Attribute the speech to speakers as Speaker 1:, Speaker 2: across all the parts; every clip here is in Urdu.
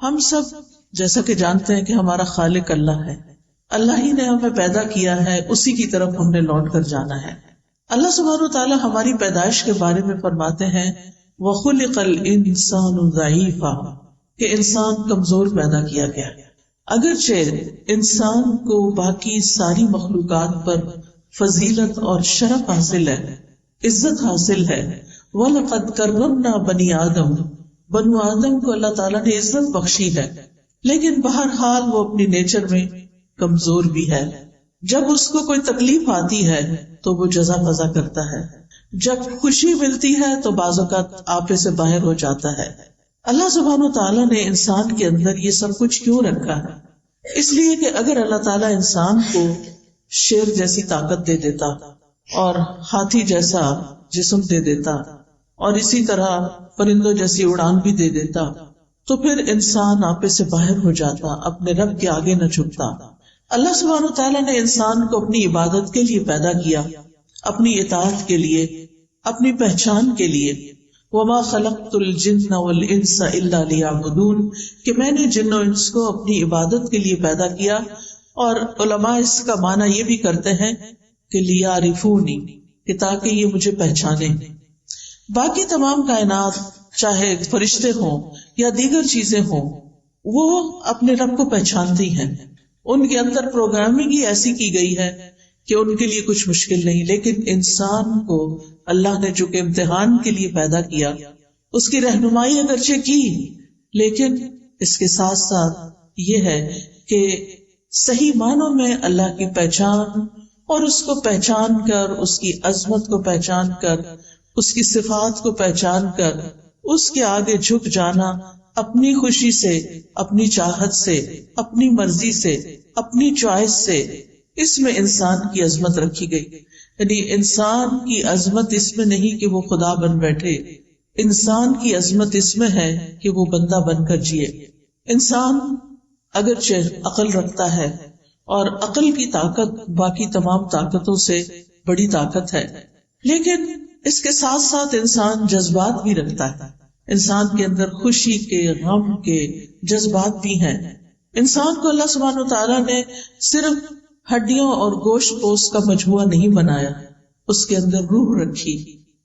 Speaker 1: ہم سب جیسا کہ جانتے ہیں کہ ہمارا خالق اللہ ہے، اللہ ہی نے ہمیں پیدا کیا ہے، اسی کی طرف ہم نے لوٹ کر جانا ہے۔ اللہ سبحانہ وتعالیٰ ہماری پیدائش کے بارے میں فرماتے ہیں وَخُلِقَ الْإِنسَانُ ضَعِيفًا، کہ انسان کمزور پیدا کیا گیا۔ اگرچہ انسان کو باقی ساری مخلوقات پر فضیلت اور شرف حاصل ہے، عزت حاصل ہے، وَلَقَدْ كَرَّمْنَا بَنِي آدم، بنو آدم کو اللہ تعالیٰ نے عزت بخشی ہے، لیکن بہرحال وہ اپنی نیچر میں کمزور بھی ہے۔ جب اس کو کوئی تکلیف آتی ہے تو وہ جزا فضا کرتا ہے، جب خوشی ملتی ہے تو بعض اوقات آپے سے باہر ہو جاتا ہے۔ اللہ سبحانہ وتعالیٰ نے انسان کے اندر یہ سب کچھ کیوں رکھا ہے؟ اس لیے کہ اگر اللہ تعالیٰ انسان کو شیر جیسی طاقت دے دیتا اور ہاتھی جیسا جسم دے دیتا اور اسی طرح پرندوں جیسی اڑان بھی دے دیتا تو پھر انسان آپے سے باہر ہو جاتا، اپنے رب کے آگے نہ جھکتا۔ اللہ سبحانہ وتعالیٰ نے انسان کو اپنی عبادت کے لیے پیدا کیا، اپنی اطاعت کے لیے، اپنی پہچان کے لیے۔ وَمَا خَلَقْتُ الْجِنَّ وَالْإِنسَ إِلَّا لِيَعْبُدُونَ، کہ میں نے جن و انس کو اپنی عبادت کے لیے پیدا کیا، اور علماء اس کا معنی یہ بھی کرتے ہیں کہ لِيَعْرِفُونِ، کہ تاکہ یہ مجھے پہچانے۔ باقی تمام کائنات چاہے فرشتے ہوں یا دیگر چیزیں ہوں، وہ اپنے رب کو پہچانتی ہیں، ان کے اندر پروگرامنگ ہی ایسی کی گئی ہے کہ ان کے لیے کچھ مشکل نہیں۔ لیکن انسان کو اللہ نے جو کہ امتحان کے لیے پیدا کیا، اس کی رہنمائی اگرچہ کی، لیکن اس کے ساتھ ساتھ یہ ہے کہ صحیح معنوں میں اللہ کی پہچان اور اس کو پہچان کر، اس کی عظمت کو پہچان کر، اس کی صفات کو پہچان کر اس کے آگے جھک جانا، اپنی خوشی سے، اپنی چاہت سے، اپنی مرضی سے، اپنی چوائس سے، اس میں انسان کی عظمت رکھی گئی۔ یعنی انسان کی عظمت اس میں نہیں کہ وہ خدا بن بیٹھے، انسان کی عظمت اس میں ہے کہ وہ بندہ بن کر جیے۔ انسان اگرچہ عقل رکھتا ہے، اور عقل کی طاقت باقی تمام طاقتوں سے بڑی طاقت ہے، لیکن اس کے ساتھ ساتھ انسان جذبات بھی رکھتا ہے۔ انسان کے اندر خوشی کے، غم کے جذبات بھی ہیں۔ انسان کو اللہ سبحانہ وتعالیٰ نے صرف ہڈیوں اور گوشت پوست کا مجموعہ نہیں بنایا، اس کے اندر روح رکھی،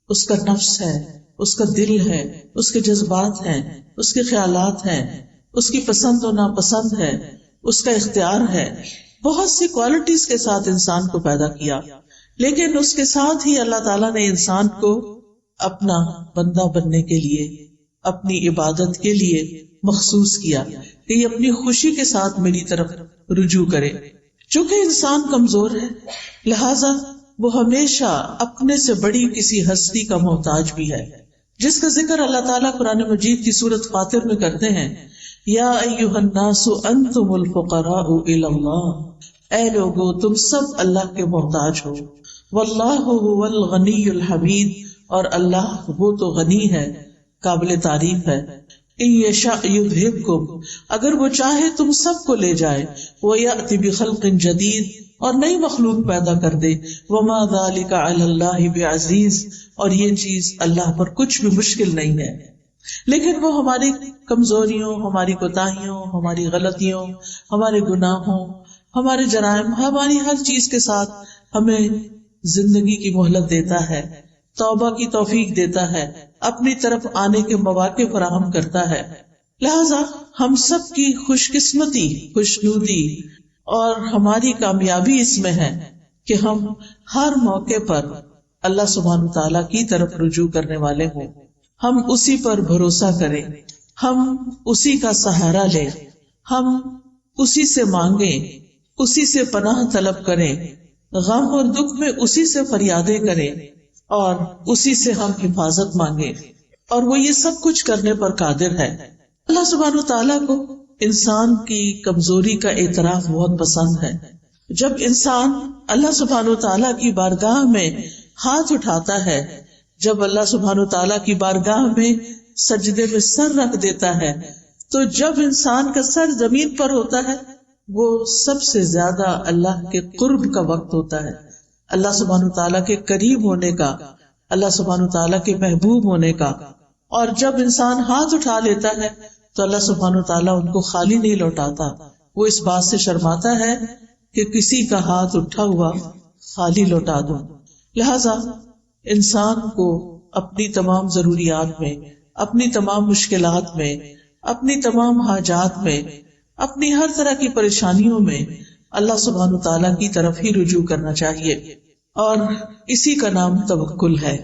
Speaker 1: اس کا نفس ہے، اس کا دل ہے، اس کے جذبات ہیں، اس کے خیالات ہیں، اس کی پسند و ناپسند ہے، اس کا اختیار ہے، بہت سی کوالٹیز کے ساتھ انسان کو پیدا کیا۔ لیکن اس کے ساتھ ہی اللہ تعالیٰ نے انسان کو اپنا بندہ بننے کے لیے، اپنی عبادت کے لیے مخصوص کیا کہ یہ اپنی خوشی کے ساتھ میری طرف رجوع کرے۔ چونکہ انسان کمزور ہے، لہذا وہ ہمیشہ اپنے سے بڑی کسی ہستی کا محتاج بھی ہے، جس کا ذکر اللہ تعالیٰ قرآن مجید کی سورۃ فاطر میں کرتے ہیں، یا ایھا الناس انتم الفقراء الی اللہ، اے لوگو تم سب اللہ کے محتاج ہو، واللہ هو الغنی الحمید، اور اللہ وہ تو غنی ہے، قابل تعریف ہے۔ ان یشاء یذھبکم، اگر وہ چاہے تم سب کو لے جائے، ویأتی بخلق جدید، اور نئی مخلوق پیدا کر دے، وما ذلک علی اللہ بعزیز، اور یہ چیز اللہ پر کچھ بھی مشکل نہیں ہے۔ لیکن وہ ہماری کمزوریوں، ہماری کوتاہیوں، ہماری غلطیوں، ہمارے گناہوں، ہمارے جرائم، ہماری ہر چیز کے ساتھ ہمیں زندگی کی مہلت دیتا ہے، توبہ کی توفیق دیتا ہے، اپنی طرف آنے کے مواقع فراہم کرتا ہے۔ لہذا ہم سب کی خوش قسمتی، خوشنودی اور ہماری کامیابی اس میں ہے کہ ہم ہر موقع پر اللہ سبحانہ تعالیٰ کی طرف رجوع کرنے والے ہوں، ہم اسی پر بھروسہ کریں، ہم اسی کا سہارا لیں، ہم اسی سے مانگیں، اسی سے پناہ طلب کریں، غم اور دکھ میں اسی سے فریادیں کریں، اور اسی سے ہم حفاظت مانگیں، اور وہ یہ سب کچھ کرنے پر قادر ہے۔ اللہ سبحانہ تعالیٰ کو انسان کی کمزوری کا اعتراف بہت پسند ہے۔ جب انسان اللہ سبحانہ تعالیٰ کی بارگاہ میں ہاتھ اٹھاتا ہے، جب اللہ سبحانہ تعالیٰ کی بارگاہ میں سجدے میں سر رکھ دیتا ہے، تو جب انسان کا سر زمین پر ہوتا ہے، وہ سب سے زیادہ اللہ کے قرب کا وقت ہوتا ہے، اللہ سبحانہ تعالیٰ کے قریب ہونے کا، اللہ سبحانہ تعالیٰ کے محبوب ہونے کا۔ اور جب انسان ہاتھ اٹھا لیتا ہے تو اللہ سبحانہ وتعالیٰ ان کو خالی نہیں لوٹاتا. وہ اس بات سے شرماتا ہے کہ کسی کا ہاتھ اٹھا ہوا خالی لوٹا دوں. لہذا انسان کو اپنی تمام ضروریات میں، اپنی تمام مشکلات میں، اپنی تمام حاجات میں، اپنی ہر طرح کی پریشانیوں میں اللہ سبحانہ تعالیٰ کی طرف ہی رجوع کرنا چاہیے. اور اسی کا نام توکل ہے.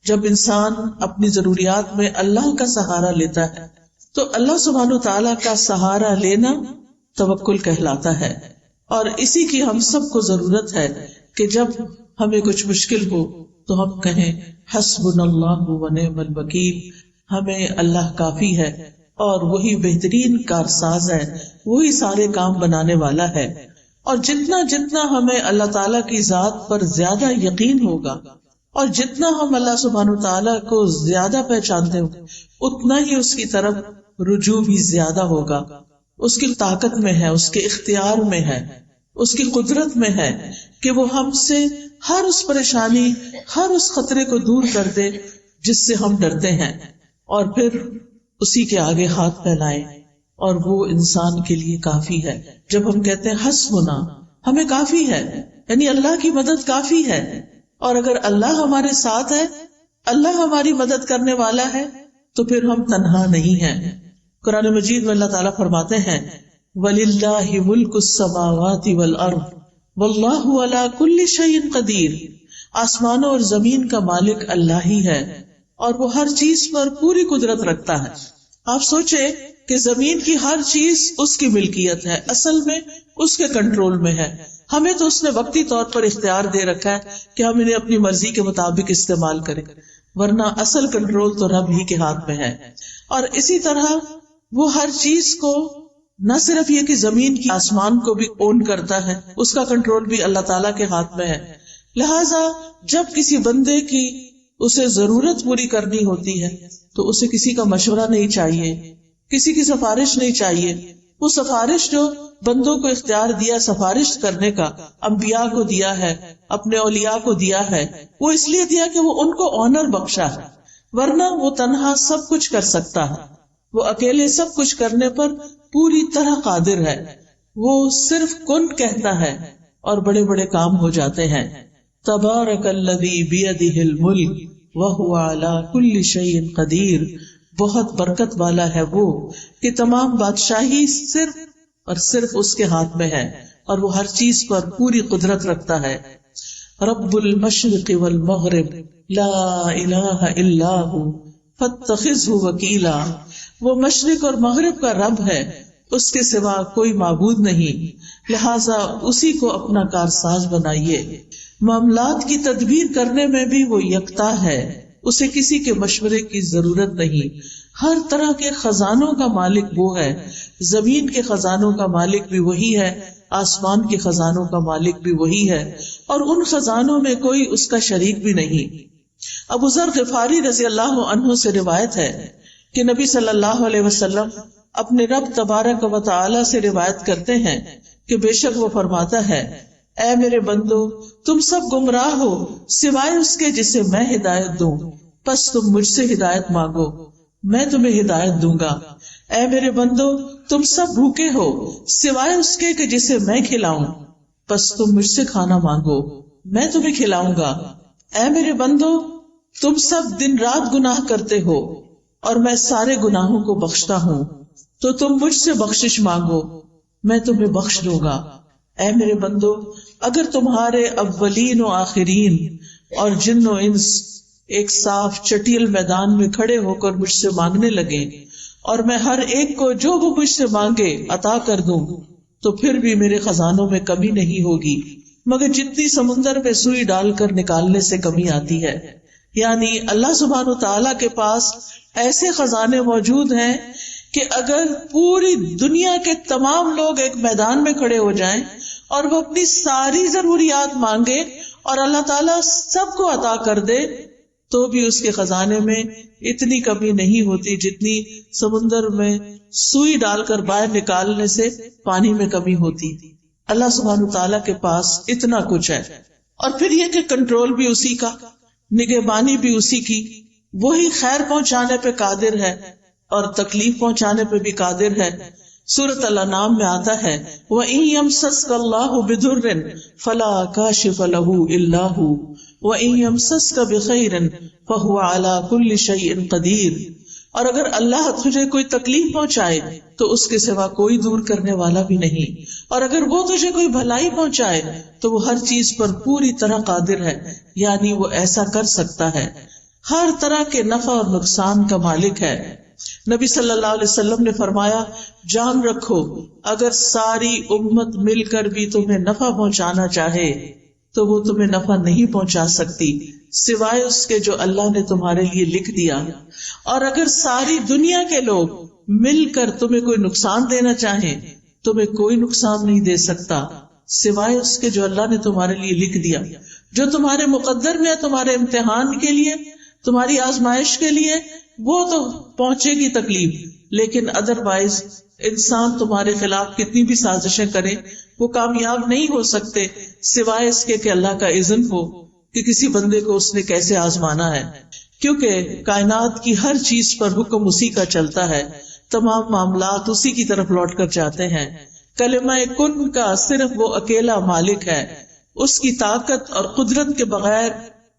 Speaker 1: جب انسان اپنی ضروریات میں اللہ کا سہارا لیتا ہے تو اللہ سبحانہ تعالیٰ کا سہارا لینا توکل کہلاتا ہے. اور اسی کی ہم سب کو ضرورت ہے کہ جب ہمیں کچھ مشکل ہو تو ہم کہیں حسبنا اللہ و نعم الوکیل، ہمیں اللہ کافی ہے اور وہی بہترین کارساز ہے، وہی سارے کام بنانے والا ہے. اور جتنا جتنا ہمیں اللہ تعالیٰ کی ذات پر زیادہ یقین ہوگا اور جتنا ہم اللہ سبحانہ تعالیٰ کو زیادہ پہچانتے ہوں اتنا ہی اس کی طرف رجوع بھی زیادہ ہوگا. اس کی طاقت میں ہے، اس کے اختیار میں ہے، اس کی قدرت میں ہے کہ وہ ہم سے ہر اس پریشانی، ہر اس خطرے کو دور کر دے جس سے ہم ڈرتے ہیں، اور پھر اسی کے آگے ہاتھ پھیلائے، اور وہ انسان کے لیے کافی ہے. جب ہم کہتے ہیں حسبنا، ہمیں کافی ہے، یعنی اللہ کی مدد کافی ہے. اور اگر اللہ ہمارے ساتھ ہے، اللہ ہماری مدد کرنے والا ہے، تو پھر ہم تنہا نہیں ہیں. قرآن مجید میں اللہ تعالیٰ فرماتے ہیں وَلِلَّهِ مُلْكُ السَّمَاوَاتِ وَالْأَرْضِ وَاللَّهُ عَلَى كُلِّ شَيْءٍ قَدِيرٌ. آسمانوں اور زمین کا مالک اللہ ہی ہے اور وہ ہر چیز پر پوری قدرت رکھتا ہے. آپ سوچے کہ زمین کی ہر چیز اس کی ملکیت ہے، اصل میں اس کے کنٹرول میں ہے. ہمیں تو اس نے وقتی طور پر اختیار دے رکھا ہے کہ ہم انہیں اپنی مرضی کے مطابق استعمال کریں، ورنہ اصل کنٹرول تو رب ہی کے ہاتھ میں ہے. اور اسی طرح وہ ہر چیز کو، نہ صرف یہ کہ زمین کی، آسمان کو بھی اون کرتا ہے، اس کا کنٹرول بھی اللہ تعالیٰ کے ہاتھ میں ہے. لہٰذا جب کسی بندے کی اسے ضرورت پوری کرنی ہوتی ہے تو اسے کسی کا مشورہ نہیں چاہیے، کسی کی سفارش نہیں چاہیے. وہ سفارش جو بندوں کو اختیار دیا سفارش کرنے کا، انبیاء کو دیا ہے، اپنے اولیاء کو دیا ہے، وہ اس لیے دیا کہ وہ ان کو آنر بخشا ہے، ورنہ وہ تنہا سب کچھ کر سکتا ہے. وہ اکیلے سب کچھ کرنے پر پوری طرح قادر ہے. وہ صرف کن کہتا ہے اور بڑے بڑے کام ہو جاتے ہیں. تبارک الذی بیدہ الملک وہو علی کل شیء قدیر. بہت برکت والا ہے وہ کہ تمام بادشاہی صرف اور صرف اس کے ہاتھ میں ہے اور وہ ہر چیز پر پوری قدرت رکھتا ہے. رب المشرق والمغرب لا الہ الا ہو فاتخذہ وکیلا. وہ مشرق اور مغرب کا رب ہے، اس کے سوا کوئی معبود نہیں، لہٰذا اسی کو اپنا کارساز بنائیے. معاملات کی تدبیر کرنے میں بھی وہ یکتا ہے، اسے کسی کے مشورے کی ضرورت نہیں. ہر طرح کے خزانوں کا مالک وہ ہے. زمین کے خزانوں کا مالک بھی وہی ہے، آسمان کے خزانوں کا مالک بھی وہی ہے، اور ان خزانوں میں کوئی اس کا شریک بھی نہیں. ابو ذر غفاری رضی اللہ عنہ سے روایت ہے کہ نبی صلی اللہ علیہ وسلم اپنے رب تبارک و تعالی سے روایت کرتے ہیں کہ بے شک وہ فرماتا ہے اے میرے بندو تم سب گمراہ ہو سوائے اس کے جسے میں ہدایت دوں، پس تم مجھ سے ہدایت مانگو میں تمہیں ہدایت دوں گا. اے میرے بندو تم سب بھوکے ہو سوائے اس کے کہ جسے میں کھلاؤں، پس تم مجھ سے کھانا مانگو میں تمہیں کھلاؤں گا. اے میرے بندو تم سب دن رات گناہ کرتے ہو اور میں سارے گناہوں کو بخشتا ہوں، تو تم مجھ سے بخشش مانگو میں تمہیں بخش دوں گا. اے میرے بندو اگر تمہارے اولین و آخرین اور جن و انس ایک صاف چٹیل میدان میں کھڑے ہو کر مجھ سے مانگنے لگے اور میں ہر ایک کو جو وہ مجھ سے مانگے عطا کر دوں، تو پھر بھی میرے خزانوں میں کمی نہیں ہوگی مگر جتنی سمندر میں سوئی ڈال کر نکالنے سے کمی آتی ہے. یعنی اللہ سبحانہ وتعالیٰ کے پاس ایسے خزانے موجود ہیں کہ اگر پوری دنیا کے تمام لوگ ایک میدان میں کھڑے ہو جائیں اور وہ اپنی ساری ضروریات مانگے اور اللہ تعالیٰ سب کو عطا کر دے تو بھی اس کے خزانے میں اتنی کمی نہیں ہوتی جتنی سمندر میں سوئی ڈال کر باہر نکالنے سے پانی میں کمی ہوتی. اللہ سبحانہ تعالیٰ کے پاس اتنا کچھ ہے. اور پھر یہ کہ کنٹرول بھی اسی کا، نگہبانی بھی اسی کی، وہی خیر پہنچانے پہ قادر ہے اور تکلیف پہنچانے پہ بھی قادر ہے. سورۃ الانعام میں آتا ہے وَإِن يَمْسَسْكَ اللَّهُ بِضُرٍّ فَلَا كَاشِفَ لَهُ إِلَّا هُوَ وَإِن يَمْسَسْكَ بِخَيْرٍ فَهُوَ عَلَى كُلِّ شَيْءٍ قَدِيرٌ. اور اگر اللہ تجھے کوئی تکلیف پہنچائے تو اس کے سوا کوئی دور کرنے والا بھی نہیں، اور اگر وہ تجھے کوئی بھلائی پہنچائے تو وہ ہر چیز پر پوری طرح قادر ہے، یعنی وہ ایسا کر سکتا ہے، ہر طرح کے نفع اور نقصان کا مالک ہے. نبی صلی اللہ علیہ وسلم نے فرمایا جان رکھو اگر ساری امت مل کر بھی تمہیں نفع پہنچانا چاہے تو وہ تمہیں نفع نہیں پہنچا سکتی سوائے اس کے جو اللہ نے تمہارے لیے لکھ دیا، اور اگر ساری دنیا کے لوگ مل کر تمہیں کوئی نقصان دینا چاہیں تمہیں کوئی نقصان نہیں دے سکتا سوائے اس کے جو اللہ نے تمہارے لیے لکھ دیا، جو تمہارے مقدر میں ہے، تمہارے امتحان کے لیے، تمہاری آزمائش کے لیے. وہ تو پہنچے گی تکلیف، لیکن ادروائز انسان تمہارے خلاف کتنی بھی سازشیں کرے وہ کامیاب نہیں ہو سکتے سوائے اس کے کہ اللہ کا اذن ہو کہ کسی بندے کو اس نے کیسے آزمانا ہے. کیونکہ کائنات کی ہر چیز پر حکم اسی کا چلتا ہے، تمام معاملات اسی کی طرف لوٹ کر جاتے ہیں. کلمہ کن کا صرف وہ اکیلا مالک ہے، اس کی طاقت اور قدرت کے بغیر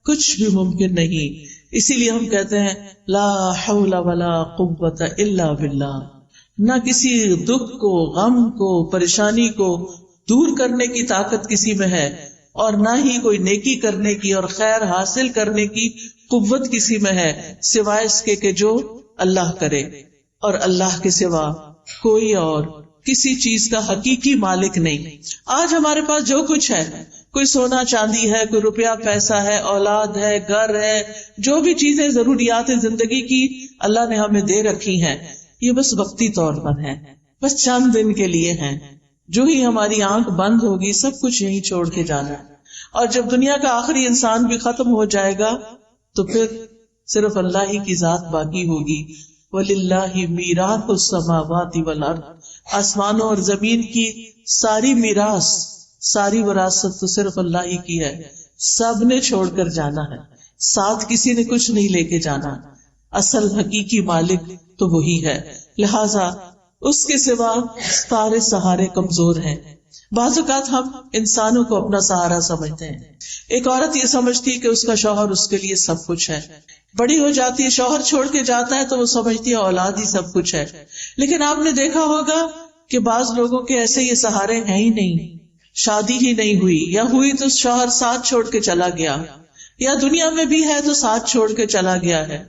Speaker 1: کچھ بھی ممکن نہیں. اسی لیے ہم کہتے ہیں لا حول ولا قوت الا باللہ. نہ کسی دکھ کو، غم کو، پریشانی کو دور کرنے کی طاقت کسی میں ہے، اور نہ ہی کوئی نیکی کرنے کی اور خیر حاصل کرنے کی قوت کسی میں ہے سوائے اس کے کہ جو اللہ کرے. اور اللہ کے سوا کوئی اور کسی چیز کا حقیقی مالک نہیں. آج ہمارے پاس جو کچھ ہے، کوئی سونا چاندی ہے، کوئی روپیہ پیسہ ہے، اولاد ہے، گھر ہے، جو بھی چیزیں ضروریات زندگی کی اللہ نے ہمیں دے رکھی ہیں، یہ بس وقتی طور پر ہے، بس چند دن کے لیے ہیں. جو ہی ہماری آنکھ بند ہوگی سب کچھ یہیں چھوڑ کے جانا ہے، اور جب دنیا کا آخری انسان بھی ختم ہو جائے گا تو پھر صرف اللہ ہی کی ذات باقی ہوگی. وَلِلَّهِ مِيرَاثُ السَّمَاوَاتِ وَالْأَرْضِ. آسمانوں اور زمین کی ساری میراث، ساری وراثت تو صرف اللہ ہی کی ہے. سب نے چھوڑ کر جانا ہے، ساتھ کسی نے کچھ نہیں لے کے جانا. اصل حقیقی مالک تو وہی ہے، لہذا اس کے سوا سارے سہارے کمزور ہیں. بعض اوقات ہم انسانوں کو اپنا سہارا سمجھتے ہیں. ایک عورت یہ سمجھتی ہے کہ اس کا شوہر اس کے لیے سب کچھ ہے، بڑی ہو جاتی ہے، شوہر چھوڑ کے جاتا ہے تو وہ سمجھتی ہے اولاد ہی سب کچھ ہے. لیکن آپ نے دیکھا ہوگا کہ بعض لوگوں کے ایسے یہ سہارے ہیں ہی نہیں، شادی ہی نہیں ہوئی، یا ہوئی تو شوہر ساتھ چھوڑ کے چلا گیا، یا دنیا میں بھی ہے تو ساتھ چھوڑ کے چلا گیا ہے،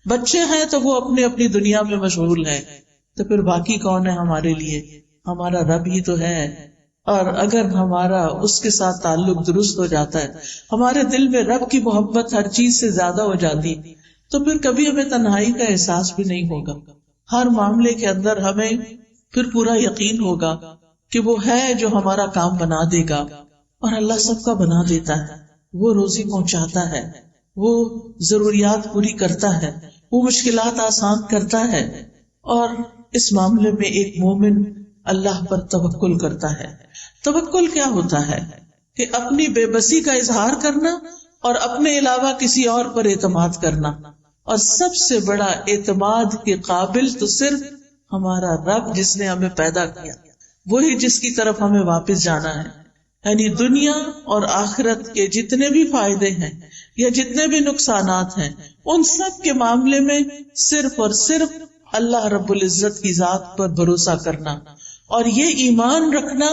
Speaker 1: بچے ہیں تو وہ اپنی اپنی دنیا میں مشغول ہے. تو پھر باقی کون ہے ہمارے لیے؟ ہمارا رب ہی تو ہے. اور اگر ہمارا اس کے ساتھ تعلق درست ہو جاتا ہے، ہمارے دل میں رب کی محبت ہر چیز سے زیادہ ہو جاتی، تو پھر کبھی ہمیں تنہائی کا احساس بھی نہیں ہوگا. ہر معاملے کے اندر ہمیں پھر پورا یقین ہوگا کہ وہ ہے جو ہمارا کام بنا دے گا. اور اللہ سب کا بنا دیتا ہے، وہ روزی پہنچاتا ہے، وہ ضروریات پوری کرتا ہے، وہ مشکلات آسان کرتا ہے. اور اس معاملے میں ایک مومن اللہ پر توکل کرتا ہے. توکل کیا ہوتا ہے؟ کہ اپنی بے بسی کا اظہار کرنا اور اپنے علاوہ کسی اور پر اعتماد کرنا. اور سب سے بڑا اعتماد کے قابل تو صرف ہمارا رب، جس نے ہمیں پیدا کیا، وہی جس کی طرف ہمیں واپس جانا ہے. یعنی دنیا اور آخرت کے جتنے بھی فائدے ہیں یا جتنے بھی نقصانات ہیں، ان سب کے معاملے میں صرف اور صرف اللہ رب العزت کی ذات پر بھروسہ کرنا، اور یہ ایمان رکھنا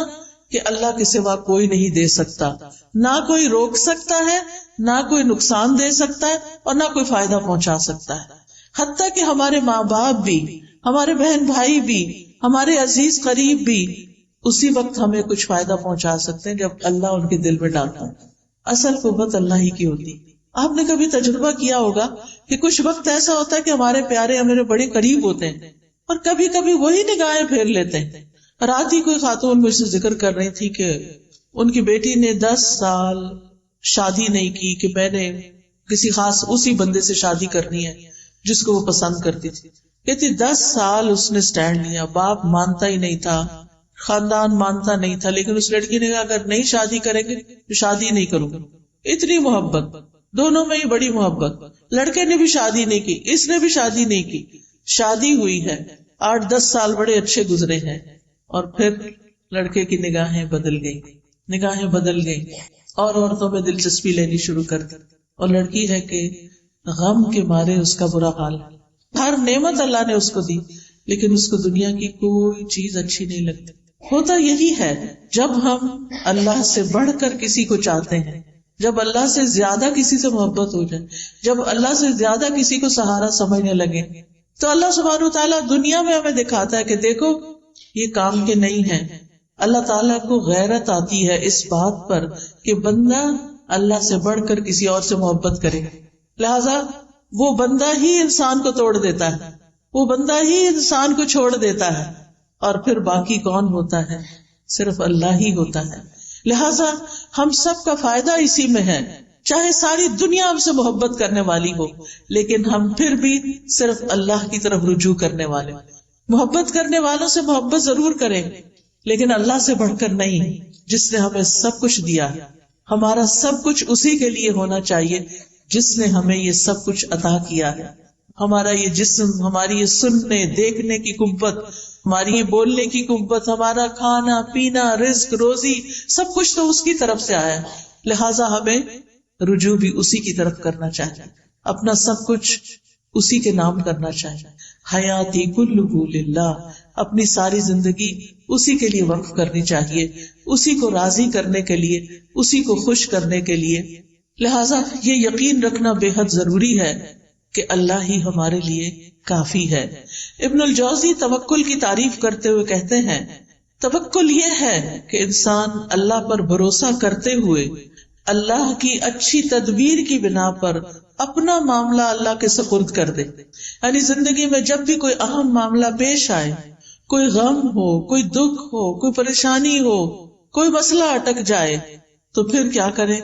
Speaker 1: کہ اللہ کے سوا کوئی نہیں دے سکتا، نہ کوئی روک سکتا ہے، نہ کوئی نقصان دے سکتا ہے، اور نہ کوئی فائدہ پہنچا سکتا ہے. حتیٰ کہ ہمارے ماں باپ بھی، ہمارے بہن بھائی بھی، ہمارے عزیز قریب بھی اسی وقت ہمیں کچھ فائدہ پہنچا سکتے ہیں جب اللہ ان کے دل میں ڈالتا ہے. اصل قوت اللہ ہی کی ہوتی. آپ نے کبھی تجربہ کیا ہوگا کہ کچھ وقت ایسا ہوتا ہے کہ ہمارے پیارے ہمارے بڑے قریب ہوتے ہیں، اور کبھی کبھی وہی نگاہیں پھیر لیتے ہیں. رات ہی کوئی خاتون مجھ سے ذکر کر رہی تھی کہ ان کی بیٹی نے 10 سال شادی نہیں کی، کہ میں نے کسی خاص اسی بندے سے شادی کرنی ہے جس کو وہ پسند کرتی تھی. کہتی 10 سال اس نے سٹینڈ لیا، باپ مانتا ہی نہیں تھا، خاندان مانتا نہیں تھا، لیکن اس لڑکی نے کہا اگر نہیں شادی کریں گے تو شادی نہیں کروں گا. اتنی محبت، دونوں میں ہی بڑی محبت. لڑکے نے بھی شادی نہیں کی، اس نے بھی شادی نہیں کی، شادی ہوئی ہے، 8-10 سال بڑے اچھے گزرے ہیں، اور پھر لڑکے کی نگاہیں بدل گئی اور عورتوں میں دلچسپی لینی شروع کر دی، اور لڑکی ہے کہ غم کے مارے اس کا برا حال ہے۔ ہر نعمت اللہ نے اس کو دی، لیکن اس کو دنیا کی کوئی چیز اچھی نہیں لگتی۔ ہوتا یہی ہے جب ہم اللہ سے بڑھ کر کسی کو چاہتے ہیں، جب اللہ سے زیادہ کسی سے محبت ہو جائے، جب اللہ سے زیادہ کسی کو سہارا سمجھنے لگے، تو اللہ سبحانہ وتعالیٰ دنیا میں ہمیں دکھاتا ہے کہ دیکھو یہ کام کے نہیں ہے۔ اللہ تعالیٰ کو غیرت آتی ہے اس بات پر کہ بندہ اللہ سے بڑھ کر کسی اور سے محبت کرے، لہذا وہ بندہ ہی انسان کو توڑ دیتا ہے، وہ بندہ ہی انسان کو چھوڑ دیتا ہے، اور پھر باقی کون ہوتا ہے؟ صرف اللہ ہی ہوتا ہے۔ لہذا ہم سب کا فائدہ اسی میں ہے، چاہے ساری دنیا ہم سے محبت کرنے والی ہو، لیکن ہم پھر بھی صرف اللہ کی طرف رجوع کرنے والے۔ محبت کرنے والوں سے محبت ضرور کریں، لیکن اللہ سے بڑھ کر نہیں، جس نے ہمیں سب کچھ دیا۔ ہمارا سب کچھ اسی کے لیے ہونا چاہیے جس نے ہمیں یہ سب کچھ عطا کیا ہے۔ ہمارا یہ جسم، ہماری یہ سننے دیکھنے کی قوت، ہماری یہ بولنے کی قوت، ہمارا کھانا پینا، رزق روزی، سب کچھ تو اس کی طرف سے آیا ہے، لہٰذا ہمیں رجوع بھی اسی کی طرف کرنا چاہیے، اپنا سب کچھ اسی کے نام کرنا چاہیے۔ حیاتی کلہ للہ، اپنی ساری زندگی اسی کے لیے وقف کرنی چاہیے، اسی کو راضی کرنے کے لیے، اسی کو خوش کرنے کے لیے۔ لہٰذا یہ یقین رکھنا بے حد ضروری ہے کہ اللہ ہی ہمارے لیے کافی ہے۔ ابن الجوزی توکل کی تعریف کرتے ہوئے کہتے ہیں، توکل یہ ہے کہ انسان اللہ پر بھروسہ کرتے ہوئے اللہ کی اچھی تدبیر کی بنا پر اپنا معاملہ اللہ کے سپرد کر دے۔ یعنی زندگی میں جب بھی کوئی اہم معاملہ پیش آئے، کوئی غم ہو، کوئی دکھ ہو، کوئی پریشانی ہو، کوئی مسئلہ اٹک جائے، تو پھر کیا کرے؟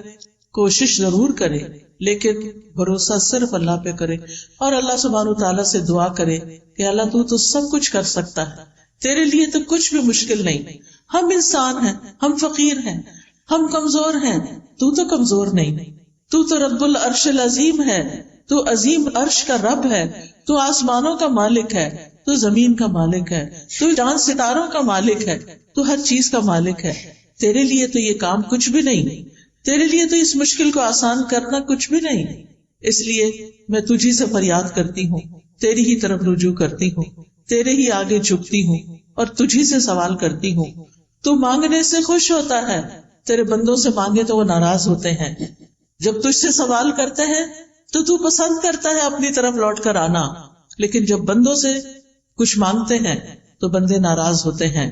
Speaker 1: کوشش ضرور کرے، لیکن بھروسہ صرف اللہ پہ کرے، اور اللہ سبحانہ تعالیٰ سے دعا کرے کہ اللہ تو سب کچھ کر سکتا ہے، تیرے لیے تو کچھ بھی مشکل نہیں۔ ہم انسان ہیں، ہم فقیر ہیں، ہم کمزور ہیں، تو کمزور نہیں، تو رب العرش العظیم ہے، تو عظیم عرش کا رب ہے، تو آسمانوں کا مالک ہے، تو زمین کا مالک ہے، تو چاند ستاروں کا مالک ہے، تو ہر چیز کا مالک ہے۔ تیرے لیے تو یہ کام کچھ بھی نہیں، تیرے لیے تو اس مشکل کو آسان کرنا کچھ بھی نہیں، اس لیے میں تجھی سے فریاد کرتی ہوں، تیری ہی طرف رجوع کرتی ہوں، تیرے ہی آگے جھکتی ہوں اور تجھی سے سوال کرتی ہوں۔ تو مانگنے سے خوش ہوتا ہے، تیرے بندوں سے مانگے تو وہ ناراض ہوتے ہیں۔ جب تجھ سے سوال کرتے ہیں تو پسند کرتا ہے اپنی طرف لوٹ کر آنا، لیکن جب بندوں سے کچھ مانگتے ہیں تو بندے ناراض ہوتے ہیں۔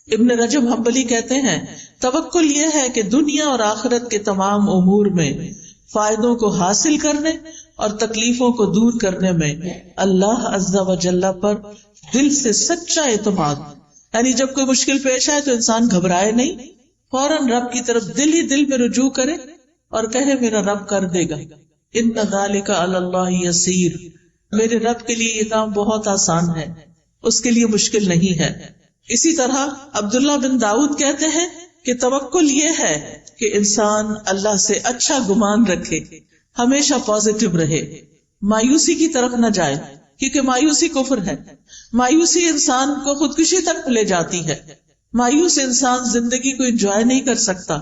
Speaker 1: ابن رجب حنبلی کہتے ہیں، توکل یہ ہے کہ دنیا اور آخرت کے تمام امور میں فائدوں کو حاصل کرنے اور تکلیفوں کو دور کرنے میں اللہ عز و جل پر دل سے سچا اعتماد، یعنی جب کوئی مشکل پیش آئے تو انسان گھبرائے نہیں، فوراً رب کی طرف دل ہی دل میں رجوع کرے اور کہے میرا رب کر دے گا، ان ذالک علی اللہ یسیر، میرے رب کے لیے یہ کام بہت آسان ہے، اس کے لیے مشکل نہیں ہے۔ اسی طرح عبداللہ بن داؤد کہتے ہیں کہ توکل یہ ہے کہ انسان اللہ سے اچھا گمان رکھے، ہمیشہ پازیٹو رہے، مایوسی کی طرف نہ جائے، کیونکہ مایوسی کفر ہے، مایوسی انسان کو خودکشی تک لے جاتی ہے، مایوس انسان زندگی کو انجوائے نہیں کر سکتا۔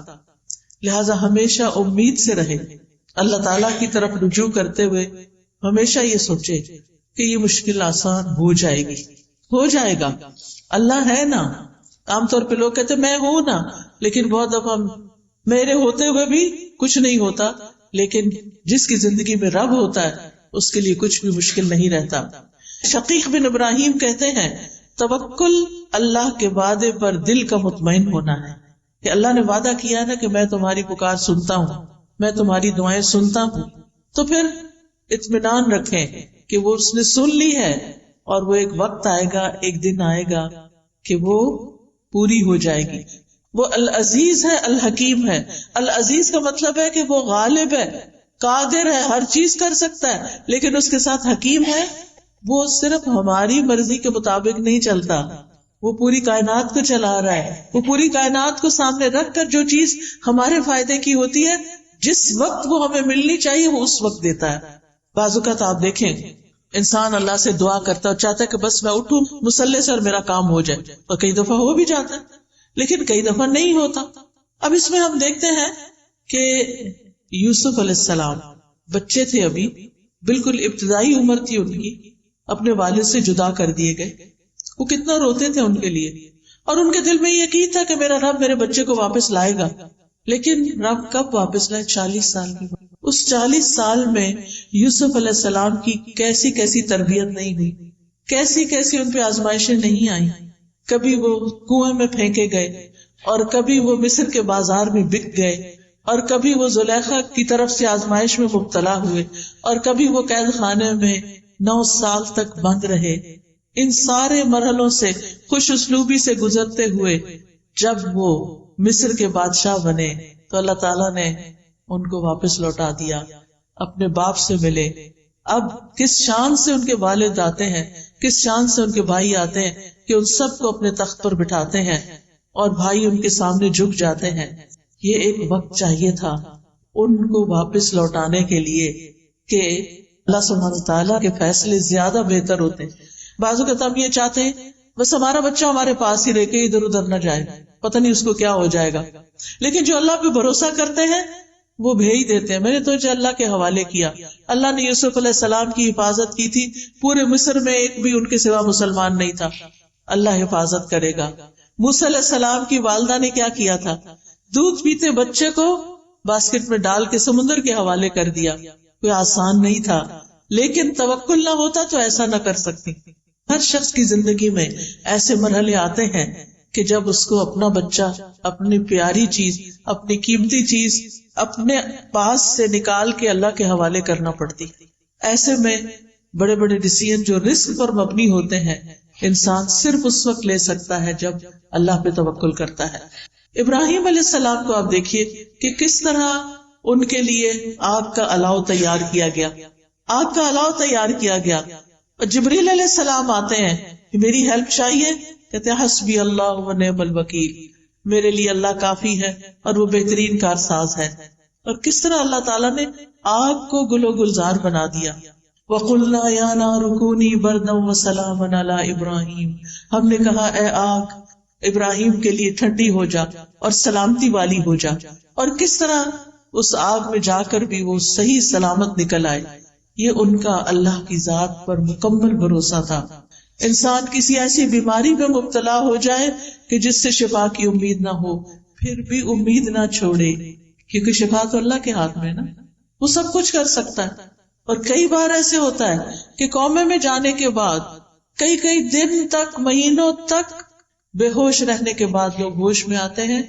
Speaker 1: لہذا ہمیشہ امید سے رہے، اللہ تعالیٰ کی طرف رجوع کرتے ہوئے ہمیشہ یہ سوچے کہ یہ مشکل آسان ہو جائے گی، ہو جائے گا، اللہ ہے نا۔ عام طور پہ لوگ کہتے میں ہوں نا، لیکن بہت دفعہ میرے ہوتے ہوئے بھی کچھ نہیں ہوتا، لیکن جس کی زندگی میں رب ہوتا ہے اس کے لیے کچھ بھی مشکل نہیں رہتا۔ شقیق بن ابراہیم کہتے ہیں، توکل اللہ کے وعدے پر دل کا مطمئن ہونا ہے، کہ اللہ نے وعدہ کیا نا کہ میں تمہاری پکار سنتا ہوں، میں تمہاری دعائیں سنتا ہوں، تو پھر اطمینان رکھیں کہ وہ اس نے سن لی ہے، اور وہ ایک وقت آئے گا، ایک دن آئے گا کہ وہ پوری ہو جائے گی۔ وہ العزیز ہے، الحکیم ہے۔ العزیز کا مطلب ہے کہ وہ غالب ہے، قادر ہے، ہر چیز کر سکتا ہے، لیکن اس کے ساتھ حکیم ہے، وہ صرف ہماری مرضی کے مطابق نہیں چلتا، وہ پوری کائنات کو چلا رہا ہے، وہ پوری کائنات کو سامنے رکھ کر جو چیز ہمارے فائدے کی ہوتی ہے، جس وقت وہ ہمیں ملنی چاہیے وہ اس وقت دیتا ہے۔ بعض اوقات آپ دیکھیں انسان اللہ سے دعا کرتا ہے اور چاہتا ہے کہ بس میں اٹھوں مصلے سے اور میرا کام ہو جائے، اور کئی دفعہ ہو بھی جاتا ہے لیکن کئی دفعہ نہیں ہوتا۔ اب اس میں ہم دیکھتے ہیں کہ یوسف علیہ السلام بچے تھے، ابھی بالکل ابتدائی عمر تھی ان کی، اپنے والد سے جدا کر دیے گئے، وہ کتنا روتے تھے ان کے لیے، اور ان کے دل میں یہ یقین تھا کہ میرا رب میرے بچے کو واپس لائے گا، لیکن رب کب واپس لائے؟ 40 سال کے بعد۔ اس 40 سال میں یوسف علیہ السلام کی کیسی کیسی تربیت نہیں ہوئی، کیسی کیسی ان پہ آزمائشیں نہیں آئیں، کبھی وہ کنویں میں پھینکے گئے، اور کبھی وہ مصر کے بازار میں بک گئے، اور کبھی وہ زلیخا کی طرف سے آزمائش میں مبتلا ہوئے، اور کبھی وہ قید خانے میں 9 سال تک بند رہے۔ ان سارے مرحلوں سے خوش اسلوبی سے گزرتے ہوئے جب وہ مصر کے بادشاہ بنے تو اللہ تعالیٰ نے ان کو واپس لوٹا دیا، اپنے باپ سے ملے۔ اب کس شان سے ان کے والد آتے ہیں، کس شان سے ان کے بھائی آتے ہیں کہ ان سب کو اپنے تخت پر بٹھاتے ہیں اور بھائی ان کے سامنے جھک جاتے ہیں۔ یہ ایک وقت چاہیے تھا ان کو واپس لوٹانے کے لیے کہ اللہ سبحانہ وتعالیٰ کے فیصلے زیادہ بہتر ہوتے ہیں۔ بعض اوقات ہم یہ چاہتے ہیں بس ہمارا بچہ ہمارے پاس ہی رہ کے ادھر ادھر نہ جائے، پتہ نہیں اس کو کیا ہو جائے گا، لیکن جو اللہ پہ بھروسہ کرتے ہیں وہ بھیج دیتے ہیں۔ میں نے تو اللہ کے حوالے کیا، اللہ نے یوسف علیہ السلام کی حفاظت کی تھی، پورے مصر میں ایک بھی ان کے سوا مسلمان نہیں تھا، اللہ حفاظت کرے گا۔ موسیٰ علیہ السلام کی والدہ نے کیا کیا تھا؟ دودھ پیتے بچے کو باسکٹ میں ڈال کے سمندر کے حوالے کر دیا۔ کوئی آسان نہیں تھا، لیکن توکل نہ ہوتا تو ایسا نہ کر سکتی۔ ہر شخص کی زندگی میں ایسے مرحلے آتے ہیں کہ جب اس کو اپنا بچہ، اپنی پیاری چیز، اپنی قیمتی چیز اپنے پاس سے نکال کے اللہ کے حوالے کرنا پڑتی۔ ایسے میں بڑے بڑے ڈیسیژن جو رسک پر مبنی ہوتے ہیں انسان صرف اس وقت لے سکتا ہے جب اللہ پہ توکل کرتا ہے۔ ابراہیم علیہ السلام کو آپ دیکھیے کہ کس طرح ان کے لیے آگ کا الاؤ تیار کیا گیا، آگ کا الاؤ تیار کیا گیا، اور جبریل علیہ السلام آتے ہیں کہ میری ہیلپ چاہیے، کہتے ہیں حسبی اللہ و نعم الوکیل، میرے لیے اللہ کافی ہے اور وہ بہترین کارساز ہے۔ اور کس طرح اللہ تعالیٰ نے آگ کو گل و گلزار بنا دیا۔ وَقُلْنَا يَا نَارُ كُونِي بَرْدًا وَسَلَامًا عَلَىٰ إِبْرَاهِيمَ، ہم نے کہا اے آگ ابراہیم کے لیے ٹھنڈی ہو جا اور سلامتی والی ہو جا، اور کس طرح اس آگ میں جا کر بھی وہ صحیح سلامت نکل آئے۔ یہ ان کا اللہ کی ذات پر مکمل بھروسہ تھا۔ انسان کسی ایسی بیماری میں مبتلا ہو جائے کہ جس سے شفا کی امید نہ ہو، پھر بھی امید نہ چھوڑے، کیونکہ شفا تو اللہ کے ہاتھ میں نا، وہ سب کچھ کر سکتا ہے۔ اور کئی بار ایسے ہوتا ہے کہ کومے میں جانے کے بعد کئی دن تک، مہینوں تک بے ہوش رہنے کے بعد لوگ ہوش میں آتے ہیں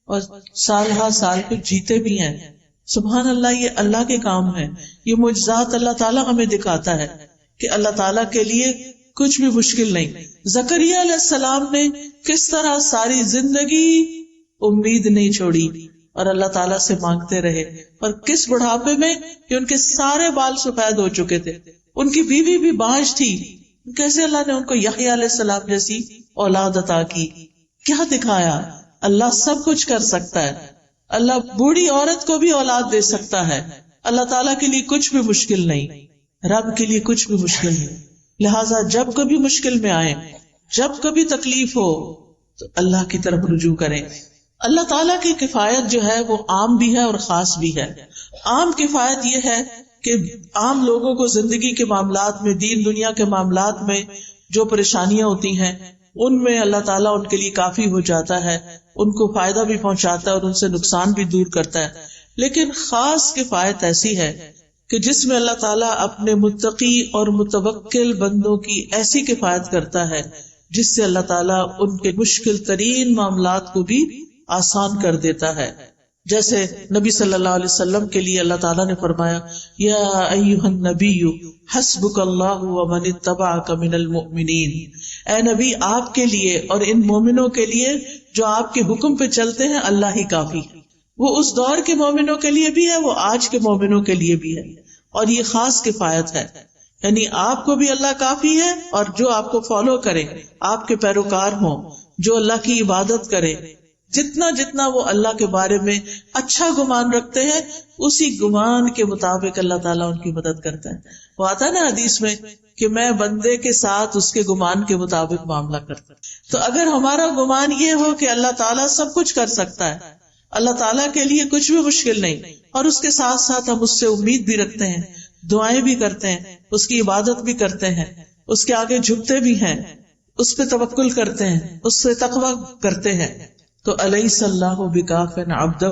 Speaker 1: اور سال ہر سال کو جیتے بھی ہیں۔ سبحان اللہ، یہ اللہ کے کام ہے، یہ معجزات اللہ تعالیٰ ہمیں دکھاتا ہے کہ اللہ تعالیٰ کے لیے کچھ بھی مشکل نہیں۔ زکریا علیہ السلام نے کس طرح ساری زندگی امید نہیں چھوڑی اور اللہ تعالیٰ سے مانگتے رہے، اور کس بڑھاپے میں کہ ان کے سارے بال سفید ہو چکے تھے، ان کی بیوی بھی بانجھ تھی، کیسے اللہ نے ان کو یحییٰ علیہ السلام جیسی اولاد عطا کی۔ کیا دکھایا؟ اللہ سب کچھ کر سکتا ہے، اللہ بوڑھی عورت کو بھی اولاد دے سکتا ہے، اللہ تعالیٰ کے لیے کچھ بھی مشکل نہیں، رب کے لیے کچھ بھی مشکل نہیں۔ لہٰذا جب کبھی مشکل میں آئے، جب کبھی تکلیف ہو، تو اللہ کی طرف رجوع کریں۔ اللہ تعالیٰ کی کفایت جو ہے وہ عام بھی ہے اور خاص بھی ہے۔ عام کفایت یہ ہے کہ عام لوگوں کو زندگی کے معاملات میں، دین دنیا کے معاملات میں جو پریشانیاں ہوتی ہیں ان میں اللہ تعالیٰ ان کے لیے کافی ہو جاتا ہے، ان کو فائدہ بھی پہنچاتا ہے اور ان سے نقصان بھی دور کرتا ہے۔ لیکن خاص کفایت ایسی ہے کہ جس میں اللہ تعالیٰ اپنے متقی اور متوکل بندوں کی ایسی کفایت کرتا ہے جس سے اللہ تعالیٰ ان کے مشکل ترین معاملات کو بھی آسان کر دیتا ہے۔ جیسے نبی صلی اللہ علیہ وسلم کے لیے اللہ تعالیٰ نے فرمایا یا ایھا النبی حسبک اللہ ومن اتبعک من المؤمنین، اے نبی آپ کے لیے اور ان مومنوں کے لیے جو آپ کے حکم پہ چلتے ہیں اللہ ہی کافی ہے۔ وہ اس دور کے مومنوں کے لیے بھی ہے، وہ آج کے مومنوں کے لیے بھی ہے، اور یہ خاص کفایت ہے، یعنی آپ کو بھی اللہ کافی ہے، اور جو آپ کو فالو کرے، آپ کے پیروکار ہوں، جو اللہ کی عبادت کرے، جتنا جتنا وہ اللہ کے بارے میں اچھا گمان رکھتے ہیں اسی گمان کے مطابق اللہ تعالیٰ ان کی مدد کرتا ہے. وہ آتا ہے نا حدیث میں کہ میں بندے کے ساتھ اس کے گمان کے مطابق معاملہ کرتا ہوں. تو اگر ہمارا گمان یہ ہو کہ اللہ تعالیٰ سب کچھ کر سکتا ہے، اللہ تعالیٰ کے لیے کچھ بھی مشکل نہیں، اور اس کے ساتھ ساتھ ہم اس سے امید بھی رکھتے ہیں، دعائیں بھی کرتے ہیں، اس کی عبادت بھی کرتے ہیں، اس کے آگے جھکتے بھی ہیں، اس پہ توکل کرتے ہیں، اس سے تقوی کرتے ہیں، تو الیس اللہ بکاف عبدہ،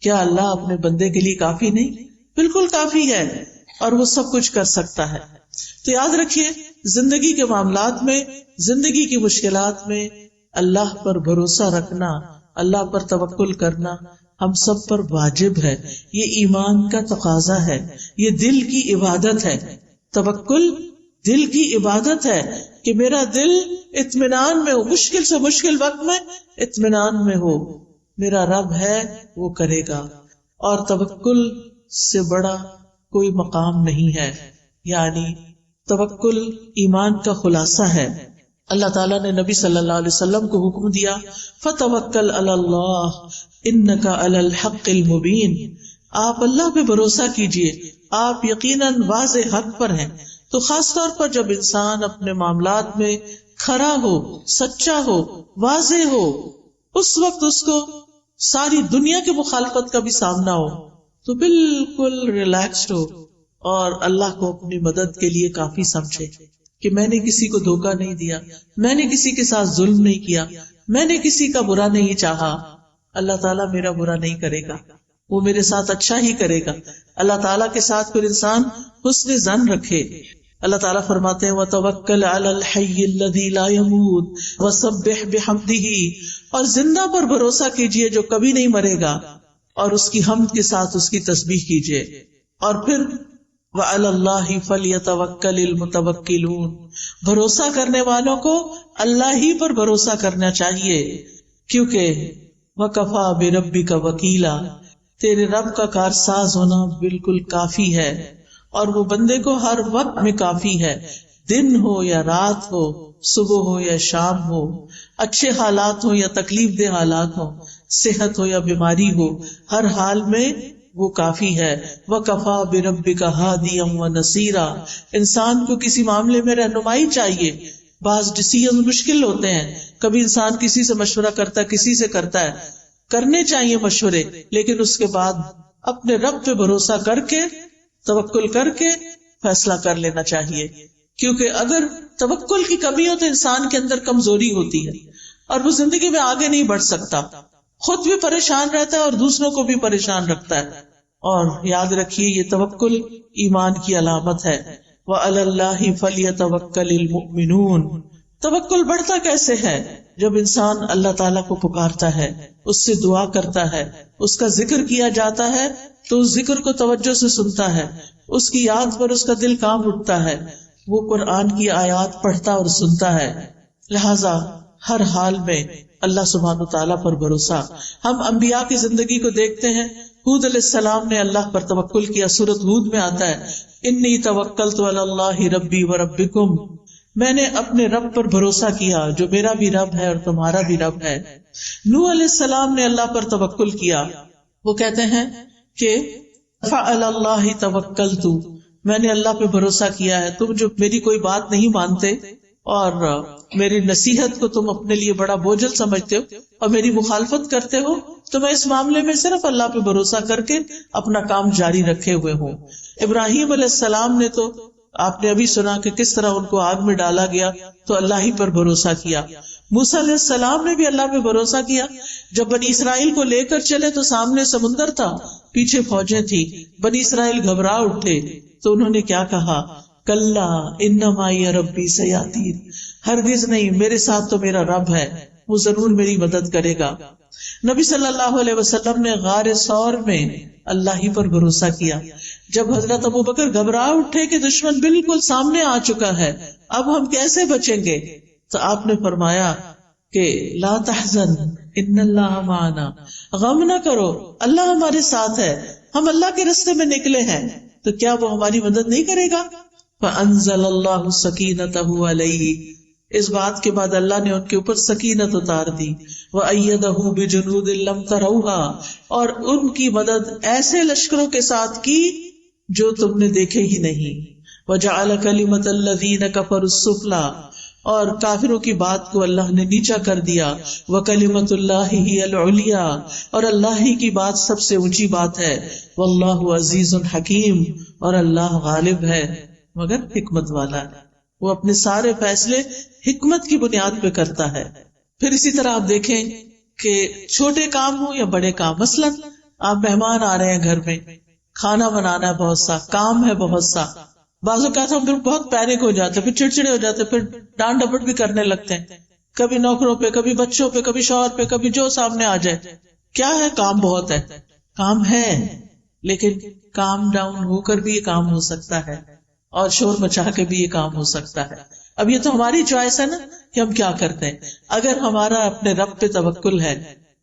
Speaker 1: کیا اللہ اپنے بندے کے لیے کافی نہیں؟ بالکل کافی ہے، اور وہ سب کچھ کر سکتا ہے. تو یاد رکھیے زندگی کے معاملات میں، زندگی کی مشکلات میں اللہ پر بھروسہ رکھنا، اللہ پر توکل کرنا ہم سب پر واجب ہے. یہ ایمان کا تقاضا ہے، یہ دل کی عبادت ہے. توکل دل کی عبادت ہے کہ میرا دل اطمینان میں ہو، مشکل سے مشکل وقت میں اطمینان میں ہو، میرا رب ہے وہ کرے گا. اور توکل سے بڑا کوئی مقام نہیں ہے. یعنی توکل ایمان کا خلاصہ ہے. اللہ تعالیٰ نے نبی صلی اللہ علیہ وسلم کو حکم دیا فَتَوَكَّلْ عَلَى اللَّهِ إِنَّكَ عَلَى الْحَقِّ الْمُبِينِ، آپ اللہ پہ بھروسہ کیجئے، آپ یقیناً واضح حق پر ہیں. تو خاص طور پر جب انسان اپنے معاملات میں کھرا ہو، سچا ہو، واضح ہو، اس وقت اس کو ساری دنیا کی مخالفت کا بھی سامنا ہو تو بالکل ریلیکسڈ ہو اور اللہ کو اپنی مدد کے لیے کافی سمجھے کہ میں نے کسی کو دھوکہ نہیں دیا، میں نے کسی کے ساتھ ظلم نہیں کیا، میں نے کسی کا برا نہیں چاہا. اللہ تعالیٰ میرا برا نہیں کرے گا، وہ میرے ساتھ اچھا ہی کرے گا. اللہ تعالیٰ کے ساتھ پھر انسان حسن ظن رکھے. اللہ تعالیٰ فرماتے ہیں وَتَوَكَّلْ عَلَى الْحَيِّ الَّذِي لَا يَمُوتُ وَسَبِّحْ بِحَمْدِهِ، اور زندہ پر بھروسہ کیجئے جو کبھی نہیں مرے گا، اور اس کی حمد کے ساتھ اس کی تسبیح کیجئے. اور پھر وَعَلَى اللَّهِ فَلْيَتَوَكَّلِ الْمُتَوَكِّلُونَ، بھروسہ کرنے والوں کو اللہ ہی پر بھروسہ کرنا چاہیے، کیونکہ وَكَفَى بِرَبِّكَ وَكِيلًا، تیرے رب کا کارساز ہونا بالکل کافی ہے، اور وہ بندے کو ہر وقت میں کافی ہے، دن ہو یا رات ہو، صبح ہو یا شام ہو، اچھے حالات ہو یا تکلیف دہ حالات ہو، صحت ہو یا بیماری ہو، ہر حال میں وہ کافی ہے. وَكَفَى بِرَبِّكَ هَادِيًا وَنَصِيرًا، انسان کو کسی معاملے میں رہنمائی چاہیے. بعض ڈیسیژن مشکل ہوتے ہیں، کبھی انسان کسی سے مشورہ کرتا ہے، کسی سے کرتا ہے، کرنے چاہیے مشورے، لیکن اس کے بعد اپنے رب پہ بھروسہ کر کے، توکل کر کے فیصلہ کر لینا چاہیے. کیونکہ اگر توکل کی کمی ہو تو انسان کے اندر کمزوری ہوتی ہے اور وہ زندگی میں آگے نہیں بڑھ سکتا، خود بھی پریشان رہتا ہے اور دوسروں کو بھی پریشان رکھتا ہے. اور یاد رکھیے یہ توکل ایمان کی علامت ہے. وَعَلَى اللَّهِ فَلْيَتَوَكَّلِ الْمُؤْمِنُونَ، توکل بڑھتا کیسے ہے؟ جب انسان اللہ تعالیٰ کو پکارتا ہے، اس سے دعا کرتا ہے، اس کا ذکر کیا جاتا ہے تو اس ذکر کو توجہ سے سنتا ہے، اس کی یاد پر اس کا دل کانپ اٹھتا ہے، وہ قرآن کی آیات پڑھتا اور سنتا ہے. لہذا ہر حال میں اللہ سبحانہ تعالیٰ پر بھروسہ. ہم انبیاء کی زندگی کو دیکھتے ہیں. ہود علیہ السلام نے اللہ پر توکل کیا. سورۃ ہود میں آتا ہے انی توکلت علی اللہ ربی و ربکم، میں نے اپنے رب پر بھروسہ کیا جو میرا بھی رب ہے اور تمہارا بھی رب ہے. نوح علیہ السلام نے اللہ پر توکل کیا. وہ کہتے ہیں کہ فعلی اللہ توکلت، میں نے اللہ پہ بھروسہ کیا ہے. تم جو میری کوئی بات نہیں مانتے اور میری نصیحت کو تم اپنے لیے بڑا بوجھل سمجھتے ہو اور میری مخالفت کرتے ہو، تو میں اس معاملے میں صرف اللہ پہ بھروسہ کر کے اپنا کام جاری رکھے ہوئے ہوں. ابراہیم علیہ السلام نے تو آپ نے ابھی سنا کہ کس طرح ان کو آگ میں ڈالا گیا تو اللہ ہی پر بھروسہ کیا. موسیٰ علیہ السلام نے بھی اللہ پہ بھروسہ کیا. جب بنی اسرائیل کو لے کر چلے تو سامنے سمندر تھا، پیچھے فوجیں تھی، بنی اسرائیل گھبرا اٹھے تو انہوں نے کیا کہا؟ کلا ان معی ربی سیہدین، ہرگز نہیں، میرے ساتھ تو میرا رب ہے، وہ ضرور میری مدد کرے گا. نبی صلی اللہ علیہ وسلم نے غار ثور میں اللہ ہی پر بھروسہ کیا. جب حضرت ابوبکر گھبرا اٹھے کہ دشمن بالکل سامنے آ چکا ہے، اب ہم کیسے بچیں گے، تو آپ نے فرمایا کہ لا تحزن ان اللہ معنا، غم نہ کرو، اللہ ہمارے ساتھ ہے، ہم اللہ کے راستے میں نکلے ہیں، تو کیا وہ ہماری مدد نہیں کرے گا؟ فانزل اللہ سکینتہ علیہ، اس بات کے بعد اللہ نے ان کے اوپر سکینت اتار دی، وَأَيَّدَهُ بِجُنُودٍ لَّمْ تَرَوْهَا، اور ان کی مدد ایسے لشکروں کے ساتھ کی جو تم نے دیکھے ہی نہیں، وَجَعَلَ كَلِمَةَ الَّذِينَ كَفَرُوا السُّفْلَىٰ، اور کافروں کی بات کو اللہ نے نیچا کر دیا، وَكَلِمَةُ اللَّهِ هِيَ الْعُلْيَا، اور اللہ ہی کی بات سب سے اونچی بات ہے، وَاللَّهُ عَزِيزٌ حَكِيمٌ، اور اللہ غالب ہے مگر حکمت والا ہے، وہ اپنے سارے فیصلے حکمت کی بنیاد پہ کرتا ہے۔ پھر اسی طرح آپ دیکھیں کہ چھوٹے کام ہوں یا بڑے کام، مثلاً آپ مہمان آ رہے ہیں گھر میں، کھانا بنانا ہے، بہت سا کام ہے، بہت سا، بعض اوقات ہم بہت پینک ہو جاتے ہیں، پھر چڑچڑے ہو جاتے ہیں، پھر ڈانٹ ڈپٹ بھی کرنے لگتے ہیں، کبھی نوکروں پہ، کبھی بچوں پہ، کبھی شوہر پہ، کبھی جو سامنے آ جائے۔ کیا ہے؟ کام بہت ہے، کام ہے، لیکن کام ڈاؤن ہو کر بھی یہ کام ہو سکتا ہے، اور شور مچا کے بھی یہ کام ہو سکتا ہے۔ اب یہ تو ہماری چوائس ہے نا کہ ہم کیا کرتے ہیں۔ اگر ہمارا اپنے رب پہ توکل ہے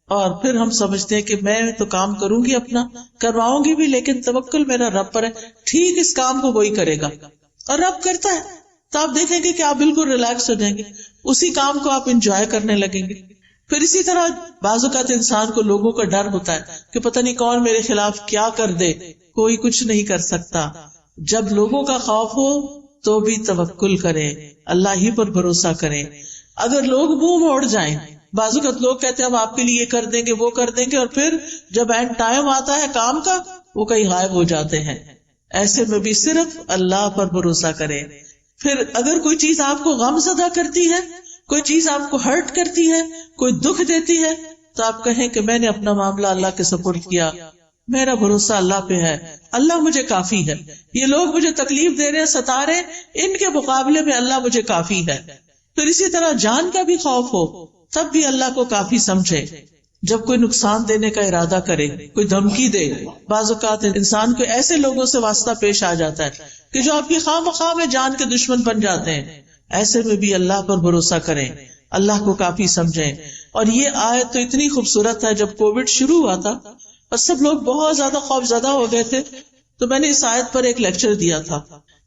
Speaker 1: اور پھر ہم سمجھتے ہیں کہ میں تو کام کروں گی، اپنا کرواؤں گی بھی، لیکن توکل میرا رب پر ہے، ٹھیک اس کام کو وہی کرے گا، اور رب کرتا ہے، تو آپ دیکھیں گے کہ آپ بالکل ریلیکس ہو جائیں گے، اسی کام کو آپ انجوائے کرنے لگیں گے۔ پھر اسی طرح بعض اوقات انسان کو لوگوں کا ڈر ہوتا ہے کہ پتہ نہیں کون میرے خلاف کیا کر دے، کوئی کچھ نہیں کر سکتا۔ جب لوگوں کا خوف ہو تو بھی توکل کریں، اللہ ہی پر بھروسہ کریں۔ اگر لوگ منہ موڑ جائیں، بعض اوقات لوگ کہتے ہیں ہم آپ کے لیے یہ کر دیں گے، وہ کر دیں گے، اور پھر جب اینڈ ٹائم آتا ہے کام کا، وہ کہیں غائب ہو جاتے ہیں۔ ایسے میں بھی صرف اللہ پر بھروسہ کریں۔ پھر اگر کوئی چیز آپ کو غم زدہ کرتی ہے، کوئی چیز آپ کو ہرٹ کرتی ہے، کوئی دکھ دیتی ہے، تو آپ کہیں کہ میں نے اپنا معاملہ اللہ کے سپرد کیا، میرا بھروسہ اللہ پہ ہے، اللہ مجھے کافی ہے، یہ لوگ مجھے تکلیف دے رہے ہیں، ستا رہے ہیں، ان کے مقابلے میں اللہ مجھے کافی ہے۔ پھر اسی طرح جان کا بھی خوف ہو تب بھی اللہ کو کافی سمجھے۔ جب کوئی نقصان دینے کا ارادہ کرے، کوئی دھمکی دے، بعض اوقات انسان کو ایسے لوگوں سے واسطہ پیش آ جاتا ہے کہ جو آپ کی خواہ مخواہ میں جان کے دشمن بن جاتے ہیں، ایسے میں بھی اللہ پر بھروسہ کریں، اللہ کو کافی سمجھیں۔ اور یہ آیت تو اتنی خوبصورت ہے، جب کووڈ شروع ہوا تھا اور سب لوگ بہت زیادہ خوف زدہ ہو گئے تھے، تو میں نے اس آیت پر ایک لیکچر دیا تھا،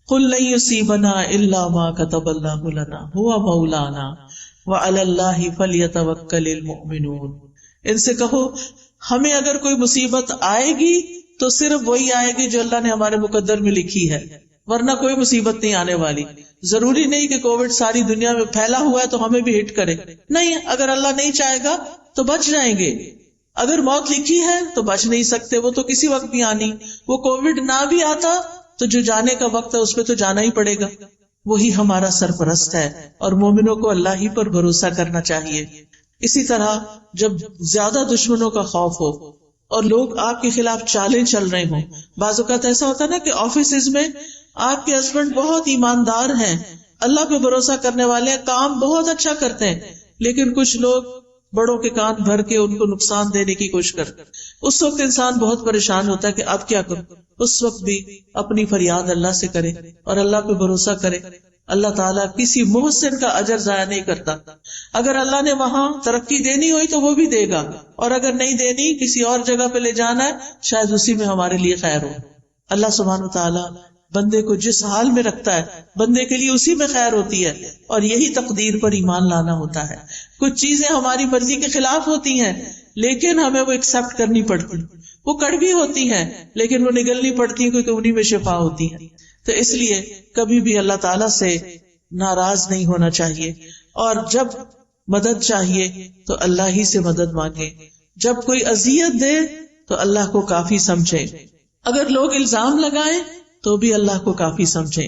Speaker 1: قُلْ لَن يُصِيبَنَا إِلَّا مَا كَتَبَ اللَّهُ لَنَا هُوَ مَوْلَانَا وَعَلَى اللَّهِ فَلْيَتَوَكَّلِ الْمُؤْمِنُونَ، ان سے کہو ہمیں اگر کوئی مصیبت آئے گی تو صرف وہی آئے گی جو اللہ نے ہمارے مقدر میں لکھی ہے، ورنہ کوئی مصیبت نہیں آنے والی۔ ضروری نہیں کہ کووڈ ساری دنیا میں پھیلا ہوا ہے تو ہمیں بھی ہٹ کرے، نہیں، اگر اللہ نہیں چاہے گا تو بچ جائیں گے۔ اگر موت لکھی ہے تو بچ نہیں سکتے، وہ تو کسی وقت بھی آنی۔ وہ کووڈ نہ بھی آتا تو جو جانے کا وقت ہے اس پہ تو جانا ہی پڑے گا، وہی ہمارا سرپرست ہے، اور مومنوں کو اللہ ہی پر بھروسہ کرنا چاہیے۔ اسی طرح جب زیادہ دشمنوں کا خوف ہو اور لوگ آپ کے خلاف چالیں چل رہے ہوں، بعض اوقات ایسا ہوتا ہے نا کہ آفیسز میں آپ کے ہسبینڈ بہت ایماندار ہیں، اللہ پہ بھروسہ کرنے والے ہیں، کام بہت اچھا کرتے ہیں، لیکن کچھ لوگ بڑوں کے کان بھر کے ان کو نقصان دینے کی کوشش کرتے، اس وقت انسان بہت پریشان ہوتا ہے کہ اب کیا کروں۔ اس وقت بھی اپنی فریاد اللہ سے کرے اور اللہ پہ بھروسہ کرے۔ اللہ تعالیٰ کسی محسن کا اجر ضائع نہیں کرتا۔ اگر اللہ نے وہاں ترقی دینی ہوئی تو وہ بھی دے گا، اور اگر نہیں دینی، کسی اور جگہ پہ لے جانا ہے، شاید اسی میں ہمارے لیے خیر ہو۔ اللہ سبحانہ وتعالیٰ بندے کو جس حال میں رکھتا ہے بندے کے لیے اسی میں خیر ہوتی ہے، اور یہی تقدیر پر ایمان لانا ہوتا ہے۔ کچھ چیزیں ہماری مرضی کے خلاف ہوتی ہیں لیکن ہمیں وہ ایکسپٹ کرنی پڑتی، وہ کڑوی ہوتی ہیں لیکن وہ نگلنی پڑتی ہیں کیونکہ انہی میں شفا ہوتی ہے۔ تو اس لیے کبھی بھی اللہ تعالیٰ سے ناراض نہیں ہونا چاہیے، اور جب مدد چاہیے تو اللہ ہی سے مدد مانگے، جب کوئی اذیت دے تو اللہ کو کافی سمجھے، اگر لوگ الزام لگائیں تو بھی اللہ کو کافی سمجھیں۔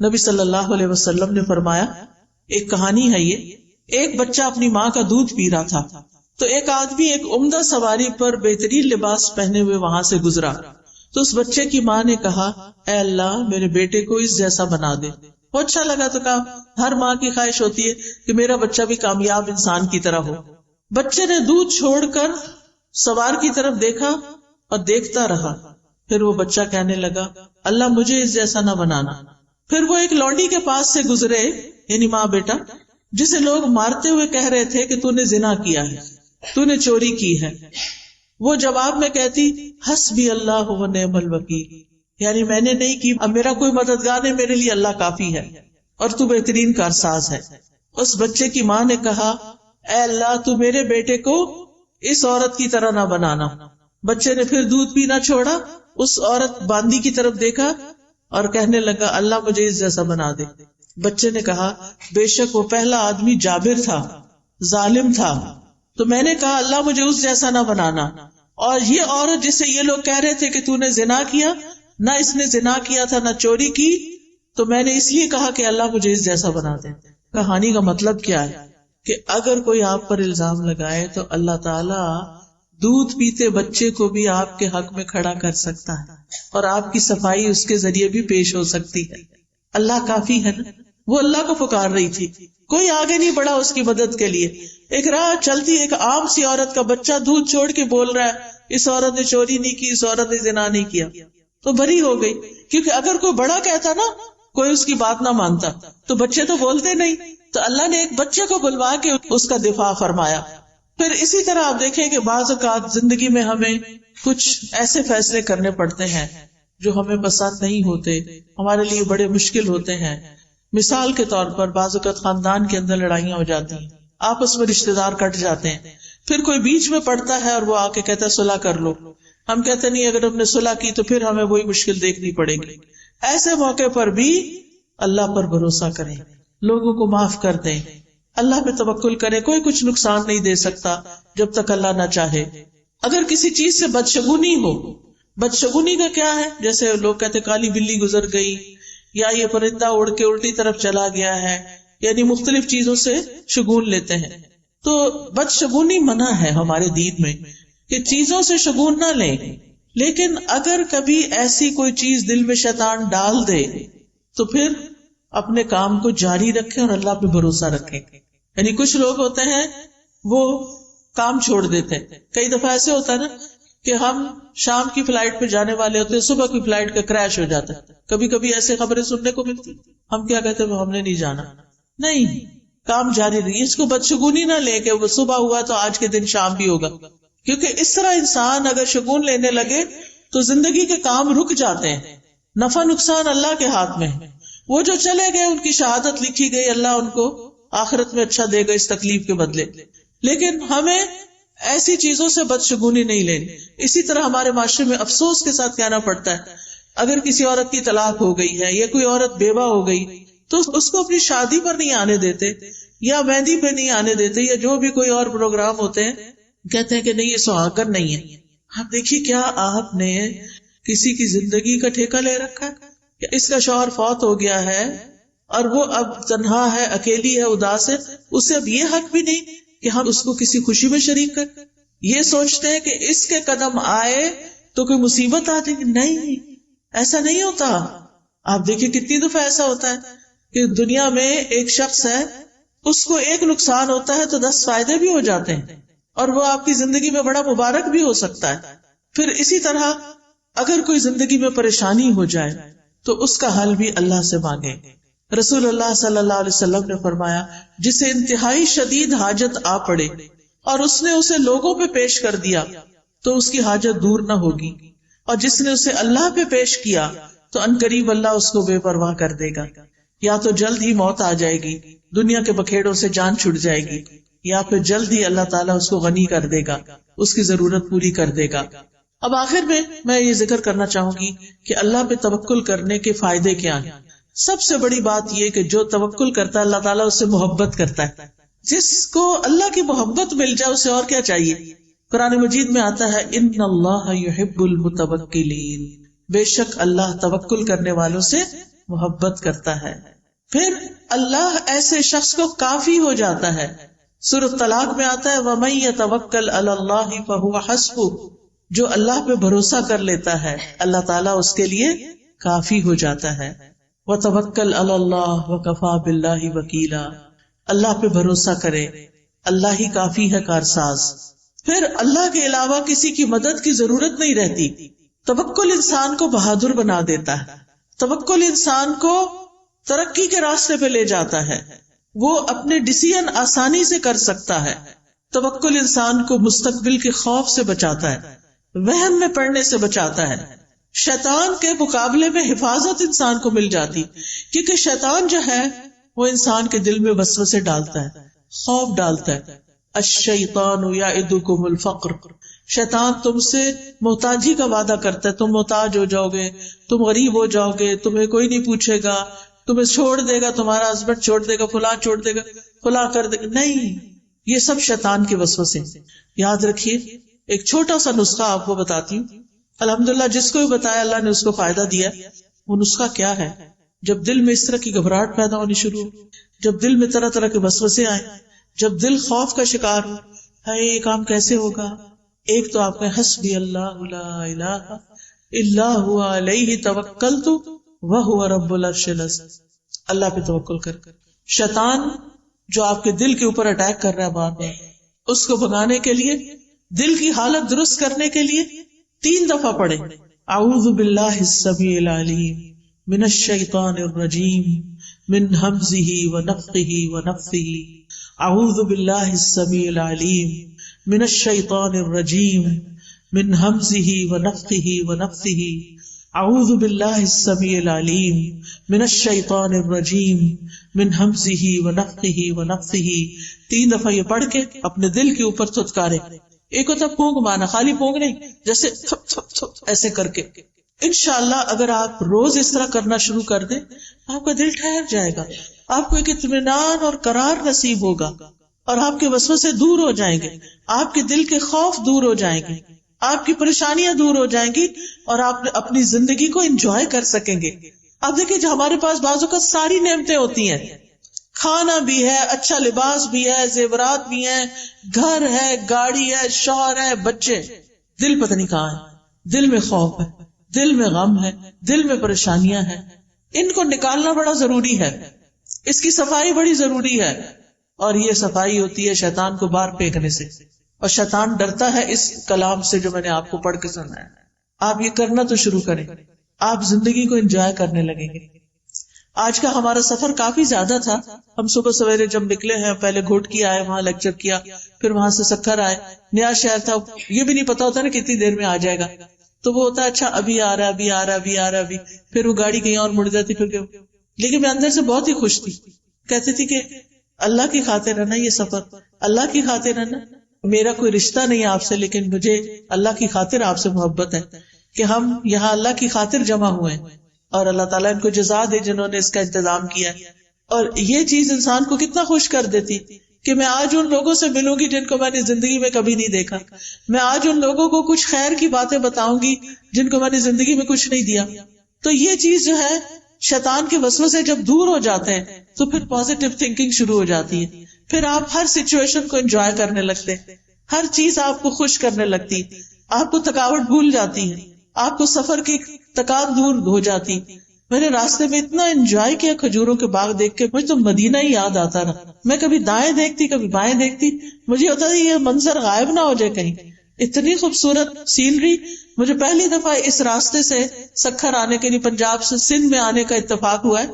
Speaker 1: نبی صلی اللہ علیہ وسلم نے فرمایا، ایک کہانی ہے یہ، ایک بچہ اپنی ماں کا دودھ پی رہا تھا تو ایک آدمی ایک عمدہ سواری پر بہترین لباس پہنے ہوئے وہاں سے گزرا، تو اس بچے کی ماں نے کہا، اے اللہ میرے بیٹے کو اس جیسا بنا دے۔ وہ اچھا لگا تو کہا، ہر ماں کی خواہش ہوتی ہے کہ میرا بچہ بھی کامیاب انسان کی طرح ہو۔ بچے نے دودھ چھوڑ کر سوار کی طرف دیکھا اور دیکھتا رہا، پھر وہ بچہ کہنے لگا، اللہ مجھے اس جیسا نہ بنانا۔ پھر وہ ایک لونڈی کے پاس سے گزرے، یعنی ماں بیٹا، جسے لوگ مارتے ہوئے کہہ رہے تھے کہ تو نے زنا کیا ہے، تو نے چوری کی ہے۔ وہ جواب میں کہتی، حسبی اللہ و نعم الوکیل، یعنی میں نے نہیں کی، اب میرا کوئی مددگار نہیں، میرے لیے اللہ کافی ہے اور تو بہترین کارساز ہے۔ اس بچے کی ماں نے کہا اے اللہ تو میرے بیٹے کو اس عورت کی طرح نہ بنانا. بچے نے پھر دودھ پینا چھوڑا, اس عورت باندی کی طرف دیکھا اور کہنے لگا اللہ مجھے اس جیسا بنا دے. بچے نے کہا بے شک وہ پہلا آدمی جابر تھا, ظالم تھا, تو میں نے کہا اللہ مجھے اس جیسا نہ بنانا. اور یہ عورت جس سے یہ لوگ کہہ رہے تھے کہ تو نے زنا کیا, نہ اس نے زنا کیا تھا نہ چوری کی, تو میں نے اس لیے کہا کہ اللہ مجھے اس جیسا بنا دے. کہانی کا مطلب کیا ہے کہ اگر کوئی آپ پر الزام لگائے تو اللہ تعالیٰ دودھ پیتے بچے کو بھی آپ کے حق میں کھڑا کر سکتا ہے اور آپ کی صفائی اس کے ذریعے بھی پیش ہو سکتی ہے. اللہ کافی ہے نا. وہ اللہ کو پکار رہی تھی, کوئی آگے نہیں بڑھا اس کی مدد کے لیے. ایک راہ چلتی ایک عام سی عورت کا بچہ دودھ چھوڑ کے بول رہا ہے اس عورت نے چوری نہیں کی, اس عورت نے زنا نہیں کیا, تو بری ہو گئی. کیونکہ اگر کوئی بڑا کہتا نا, کوئی اس کی بات نہ مانتا, تو بچے تو بولتے نہیں, تو اللہ نے ایک بچے کو بلوا کے اس کا دفاع فرمایا. پھر اسی طرح آپ دیکھیں کہ بعض اوقات زندگی میں ہمیں کچھ ایسے فیصلے کرنے پڑتے ہیں جو ہمیں پسند نہیں ہوتے, ہمارے لیے بڑے مشکل ہوتے ہیں. مثال کے طور پر بعض اوقات خاندان کے اندر لڑائیاں ہو جاتی ہیں, آپس میں رشتے دار کٹ جاتے ہیں, پھر کوئی بیچ میں پڑتا ہے اور وہ آ کے کہتا ہے صلح کر لو. ہم کہتے نہیں اگر ہم نے صلح کی تو پھر ہمیں وہی مشکل دیکھنی پڑے گی. ایسے موقع پر بھی اللہ پر بھروسہ کریں, لوگوں کو معاف کر دیں, اللہ پہ توکل کریں. کوئی کچھ نقصان نہیں دے سکتا جب تک اللہ نہ چاہے. اگر کسی چیز سے بدشگونی ہو, بدشگونی کا کیا ہے, جیسے لوگ کہتے کالی بلی گزر گئی, یا یہ پرندہ اڑ کے الٹی طرف چلا گیا ہے, یعنی مختلف چیزوں سے شگون لیتے ہیں. تو بدشگونی منع ہے ہمارے دین میں کہ چیزوں سے شگون نہ لیں. لیکن اگر کبھی ایسی کوئی چیز دل میں شیطان ڈال دے تو پھر اپنے کام کو جاری رکھیں اور اللہ پہ بھروسہ رکھیں. یعنی کچھ لوگ ہوتے ہیں وہ کام چھوڑ دیتے ہیں. کئی دفعہ ایسے ہوتا ہے نا کہ ہم شام کی فلائٹ پہ جانے والے ہوتے ہیں, صبح کی فلائٹ کا کریش ہو جاتا ہے. کبھی کبھی ایسے خبریں سننے کو ملتی, ہم کیا کہتے ہیں ہم نے نہیں جانا. نہیں, کام جاری رہی. اس کو بدشگونی نہ لے کہ وہ صبح ہوا تو آج کے دن شام بھی ہوگا, کیونکہ اس طرح انسان اگر شگون لینے لگے تو زندگی کے کام رک جاتے ہیں. نفع نقصان اللہ کے ہاتھ میں ہے. وہ جو چلے گئے ان کی شہادت لکھی گئی, اللہ ان کو آخرت میں اچھا دے گا اس تکلیف کے بدلے. لیکن ہمیں ایسی چیزوں سے بدشگونی نہیں لینی. اسی طرح ہمارے معاشرے میں افسوس کے ساتھ کہنا پڑتا ہے اگر کسی عورت کی طلاق ہو گئی ہے یا کوئی عورت بیوہ ہو گئی تو اس کو اپنی شادی پر نہیں آنے دیتے, یا مہندی پہ نہیں آنے دیتے, یا جو بھی کوئی اور پروگرام ہوتے ہیں کہتے ہیں کہ نہیں یہ سہاگن نہیں ہے. آپ دیکھیے کیا آپ نے کسی کی زندگی کا ٹھیکہ لے رکھا ہے. اس کا شوہر فوت ہو گیا ہے اور وہ اب تنہا ہے, اکیلی ہے, اداس ہے, اسے اب یہ حق بھی نہیں کہ ہم اس کو کسی خوشی میں شریک کر. یہ سوچتے ہیں کہ اس کے قدم آئے تو کوئی مصیبت آ جائے گی. نہیں, ایسا نہیں ہوتا. آپ دیکھیں کتنی دفعہ ایسا ہوتا ہے کہ دنیا میں ایک شخص ہے, اس کو ایک نقصان ہوتا ہے تو 10 فائدے بھی ہو جاتے ہیں, اور وہ آپ کی زندگی میں بڑا مبارک بھی ہو سکتا ہے. پھر اسی طرح اگر کوئی زندگی میں پریشانی ہو جائے تو اس کا حل بھی اللہ سے مانگے. رسول اللہ صلی اللہ علیہ وسلم نے فرمایا جسے انتہائی شدید حاجت آ پڑے اور اس نے اسے لوگوں پہ پیش کر دیا تو اس کی حاجت دور نہ ہوگی, اور جس نے اسے اللہ پہ پیش کیا تو عنقریب اللہ اس کو بے پرواہ کر دے گا. یا تو جلد ہی موت آ جائے گی, دنیا کے بکھیڑوں سے جان چھٹ جائے گی, یا پھر جلد ہی اللہ تعالیٰ اس کو غنی کر دے گا, اس کی ضرورت پوری کر دے گا. اب آخر میں یہ ذکر کرنا چاہوں گی کہ اللہ پہ توکل کرنے کے فائدے کیا ہیں. سب سے بڑی بات یہ کہ جو توکل کرتا ہے اللہ تعالیٰ اس سے محبت کرتا ہے. جس کو اللہ کی محبت مل جائے اسے اور کیا چاہیے. قرآن مجید میں آتا ہے ان اللہ یحب المتوکلین, بے شک اللہ توکل کرنے والوں سے محبت کرتا ہے. پھر اللہ ایسے شخص کو کافی ہو جاتا ہے. سورۃ طلاق میں آتا ہے وَمَن يَتَوَکَّلْ عَلَى اللَّهِ فَهُوَ حَسْبُهُ, جو اللہ پہ بھروسہ کر لیتا ہے اللہ تعالیٰ اس کے لیے کافی ہو جاتا ہے. وَتَوَکَّلْ عَلَى اللَّهِ وَكَفَى بِاللَّهِ وَكِيلًا, اللہ پہ بھروسہ کرے, اللہ ہی کافی ہے کارساز. پھر اللہ کے علاوہ کسی کی مدد کی ضرورت نہیں رہتی. توکل انسان کو بہادر بنا دیتا ہے, توکل انسان کو ترقی کے راستے پہ لے جاتا ہے, وہ اپنے ڈیسیژن آسانی سے کر سکتا ہے. توکل انسان کو مستقبل کے خوف سے بچاتا ہے, وہم میں پڑنے سے بچاتا ہے. شیطان کے مقابلے میں حفاظت انسان کو مل جاتی, کیونکہ شیطان جو ہے وہ انسان کے دل میں وسوسے ڈالتا ہے، خوف ڈالتا ہے. الشیطان یعدکم الفقر، شیطان تم سے محتاجی کا وعدہ کرتا ہے، تم محتاج ہو جاؤ گے، تم غریب ہو جاؤ گے، تمہیں کوئی نہیں پوچھے گا، تمہیں چھوڑ دے گا، تمہارا ہسبینڈ چھوڑ دے گا، فلاں چھوڑ دے گا، فلاں کر دے گا. نہیں، یہ سب شیطان کے وسوسے. یاد رکھیے، ایک چھوٹا سا نسخہ آپ کو بتاتی ہوں. الحمدللہ جس کو بھی بتایا اللہ نے اس کو فائدہ دیا. وہ نسخہ کیا ہے؟ جب دل میں اس طرح کی گھبراہٹ پیدا ہونی شروع ہو، جب دل میں طرح طرح کے وسوسے آئیں، جب دل خوف کا شکار ہو، ہے یہ کام کیسے ہوگا، ایک تو آپ کہیں حسبی اللہ لا الہ الا هو علیہ توکلت وہو رب العرش العظیم. اللہ پہ توکل کر. شیطان جو آپ کے دل کے اوپر اٹیک کر رہا ہے بار بار، اس کو بھگانے کے لیے، دل کی حالت درست کرنے کے لیے 3 دفعہ پڑھیں اعوذ باللہ السمیع العلیم من الشیطان الرجیم من ہمزہ ونفخہ ونفثہ. اعوذ باللہ السمیع العلیم من الشیطان الرجیم من ہمزہ ونفخہ ونفثہ. اعوذ باللہ السمیع العلیم من الشیطان الرجیم من ہمزہ ونفخہ ونفثہ. 3 دفعہ یہ پڑھ کے اپنے دل کے اوپر تھتکارے. ایک ہوتا پونک مانا، خالی پونک نہیں، جیسے تھپ تھپ تھپ ایسے کر کے. انشاءاللہ اگر آپ روز اس طرح کرنا شروع کر دیں، آپ کا دل ٹھہر جائے گا، آپ کو ایک اطمینان اور قرار نصیب ہوگا، اور آپ کے وسوسے دور ہو جائیں گے، آپ کے دل کے خوف دور ہو جائیں گے، آپ کی پریشانیاں دور ہو جائیں گی، اور آپ اپنی زندگی کو انجوائے کر سکیں گے. آپ دیکھیں جو ہمارے پاس بعضوں کا ساری نعمتیں ہوتی ہیں، کھانا بھی ہے، اچھا لباس بھی ہے، زیورات بھی ہیں، گھر ہے، گاڑی ہے، شوہر ہے، بچے، دل پتہ نہیں کہاں ہے. دل میں خوف ہے، دل میں غم ہے، دل میں پریشانیاں ہیں. ان کو نکالنا بڑا ضروری ہے، اس کی صفائی بڑی ضروری ہے. اور یہ صفائی ہوتی ہے شیطان کو باہر پھینکنے سے. اور شیطان ڈرتا ہے اس کلام سے جو میں نے آپ کو پڑھ کے سنایا. آپ یہ کرنا تو شروع کریں، آپ زندگی کو انجوائے کرنے لگیں گے. آج کا ہمارا سفر کافی زیادہ تھا. ہم صبح سویرے جب نکلے ہیں، پہلے گھوٹکی آئے، وہاں لیکچر کیا، پھر وہاں سے سکھر آئے. نیا شہر تھا، یہ بھی نہیں پتا ہوتا نا کتنی دیر میں آ جائے گا، تو وہ ہوتا ہے اچھا ابھی آ رہا، ابھی آ رہا، ابھی آ رہا، ابھی. پھر وہ گاڑی کہیں اور مڑ جاتی. پھر لیکن میں اندر سے بہت ہی خوش تھی، کہتی تھی کہ اللہ کی خاطر ہے نا یہ سفر، اللہ کی خاطر ہے نا. میرا کوئی رشتہ نہیں آپ سے، لیکن مجھے اللہ کی خاطر آپ سے محبت ہے کہ ہم یہاں اللہ کی خاطر جمع ہوئے ہیں. اور اللہ تعالیٰ ان کو جزا دے جنہوں نے اس کا انتظام کیا. اور یہ چیز انسان کو کتنا خوش کر دیتی کہ میں آج ان لوگوں سے ملوں گی جن کو میں نے زندگی میں کبھی نہیں دیکھا. میں آج ان لوگوں کو کچھ خیر کی باتیں بتاؤں گی جن کو میں نے زندگی میں کچھ نہیں دیا. تو یہ چیز جو ہے، شیطان کے وسوسے جب دور ہو جاتے ہیں تو پھر پازیٹیو تھنکنگ شروع ہو جاتی ہے. پھر آپ ہر سچویشن کو انجوائے کرنے لگتے، ہر چیز آپ کو خوش کرنے لگتی، آپ کو تھکاوٹ بھول جاتی ہے، آپ کو سفر کی تکان دور ہو جاتی. میں نے راستے میں اتنا انجوائے کیا کھجوروں کے باغ دیکھ کے، مجھے تو مدینہ ہی یاد آتا رہا. میں کبھی دائیں دیکھتی، کبھی بائیں دیکھتی، مجھے ہوتا تھا یہ منظر غائب نہ ہو جائے کہیں. اتنی خوبصورت سینری. مجھے پہلی دفعہ اس راستے سے سکھر آنے کے لیے پنجاب سے سندھ میں آنے کا اتفاق ہوا ہے،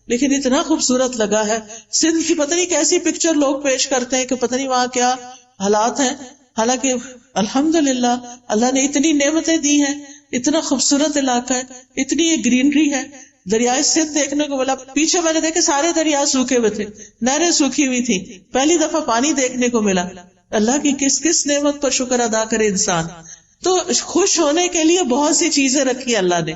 Speaker 1: لیکن اتنا خوبصورت لگا ہے. سندھ کی پتہ نہیں کیسی پکچر لوگ پیش کرتے ہیں کہ پتہ نہیں وہاں کیا حالات ہیں، حالانکہ الحمدللہ اللہ نے اتنی نعمتیں دی ہیں، اتنا خوبصورت علاقہ ہے، اتنی یہ گرینری ہے. دریائے سندھ دیکھنے کو ملا. پیچھے میں نے دیکھے سارے دریا سوکھے ہوئے تھے، نہریں سوکھی ہوئی تھی. پہلی دفعہ پانی دیکھنے کو ملا. اللہ کی کس کس نعمت پر شکر ادا کرے انسان. تو خوش ہونے کے لیے بہت سی چیزیں رکھی اللہ نے،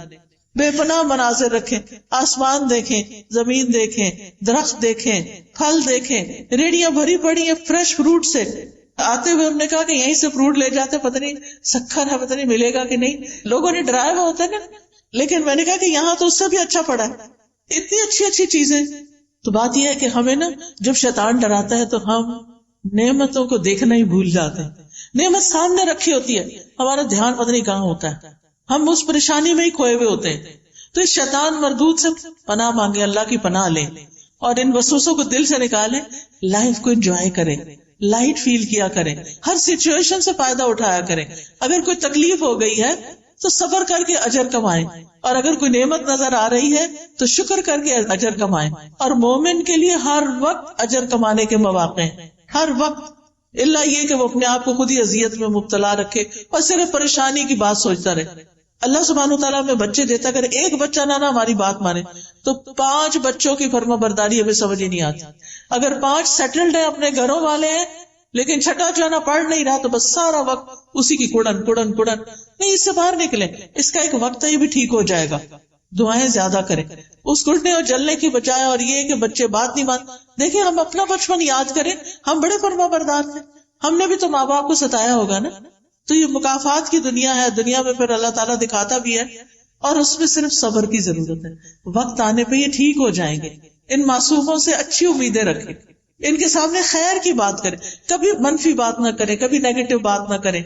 Speaker 1: بے پناہ مناظر رکھے. آسمان دیکھیں، زمین دیکھیں، درخت دیکھیں، پھل دیکھیں، ریڑیاں بھری پڑی ہیں فریش فروٹ سے. آتے ہوئے ہم نے کہا کہ یہیں سے فروٹ لے جاتے، پتہ نہیں سکھر ہے، پتہ نہیں ملے گا کہ نہیں. لوگوں نے ڈرایا ہوا ہوتا ہے نا، لیکن میں نے کہا کہ یہاں تو اس سے بھی اچھا پڑا ہے، اتنی اچھی اچھی چیزیں. تو بات یہ ہے کہ ہمیں نا جب شیطان ڈراتا ہے تو ہم نعمتوں کو دیکھنا ہی بھول جاتے ہیں. نعمت سامنے رکھی ہوتی ہے، ہمارا دھیان پتہ نہیں کہاں ہوتا ہے، ہم اس پریشانی میں ہی کھوئے ہوئے ہوتے ہیں. تو اس شیطان مردود سے پناہ مانگے، اللہ کی پناہ لیں، اور ان وسوسوں کو دل سے نکالیں. لائف کو انجوائے کریں، لائٹ فیل کیا کریں، ہر سچویشن سے فائدہ اٹھایا کریں. اگر کوئی تکلیف ہو گئی ہے تو صبر کر کے اجر کمائیں، اور اگر کوئی نعمت نظر آ رہی ہے تو شکر کر کے اجر کمائیں. اور مومن کے لیے ہر وقت اجر کمانے کے مواقع ہیں، ہر وقت، اللہ یہ کہ وہ اپنے آپ کو خود ہی اذیت میں مبتلا رکھے اور صرف پریشانی کی بات سوچتا رہے. اللہ سبحانہ وتعالیٰ ہمیں بچے دیتا، اگر ایک بچہ نہ ہماری بات مانے تو 5 بچوں کی فرما برداری ہمیں سمجھ ہی نہیں آتی. اگر 5 سیٹلڈ ہیں، اپنے گھروں والے ہیں، لیکن چھٹا جو ہے نا پڑھ نہیں رہا، تو بس سارا وقت اسی کی کڑن کڑن کڑن. نہیں، اس سے باہر نکلیں، اس کا ایک وقت ہے، یہ بھی ٹھیک ہو جائے گا. دعائیں زیادہ کریں اس کٹنے اور جلنے کی بجائے. اور یہ کہ بچے بات نہیں مان، دیکھیں ہم اپنا بچپن یاد کریں، ہم بڑے فرما بردار تھے، ہم نے بھی تو ماں باپ کو ستایا ہوگا نا. تو یہ مکافات کی دنیا ہے، دنیا میں پھر اللہ تعالیٰ دکھاتا بھی ہے، اور اس میں صرف صبر کی ضرورت ہے. وقت آنے پہ یہ ٹھیک ہو جائیں گے. ان معصوموں سے اچھی امیدیں رکھیں، ان کے سامنے خیر کی بات کریں، کبھی منفی بات نہ کریں، کبھی نیگیٹو بات نہ کریں،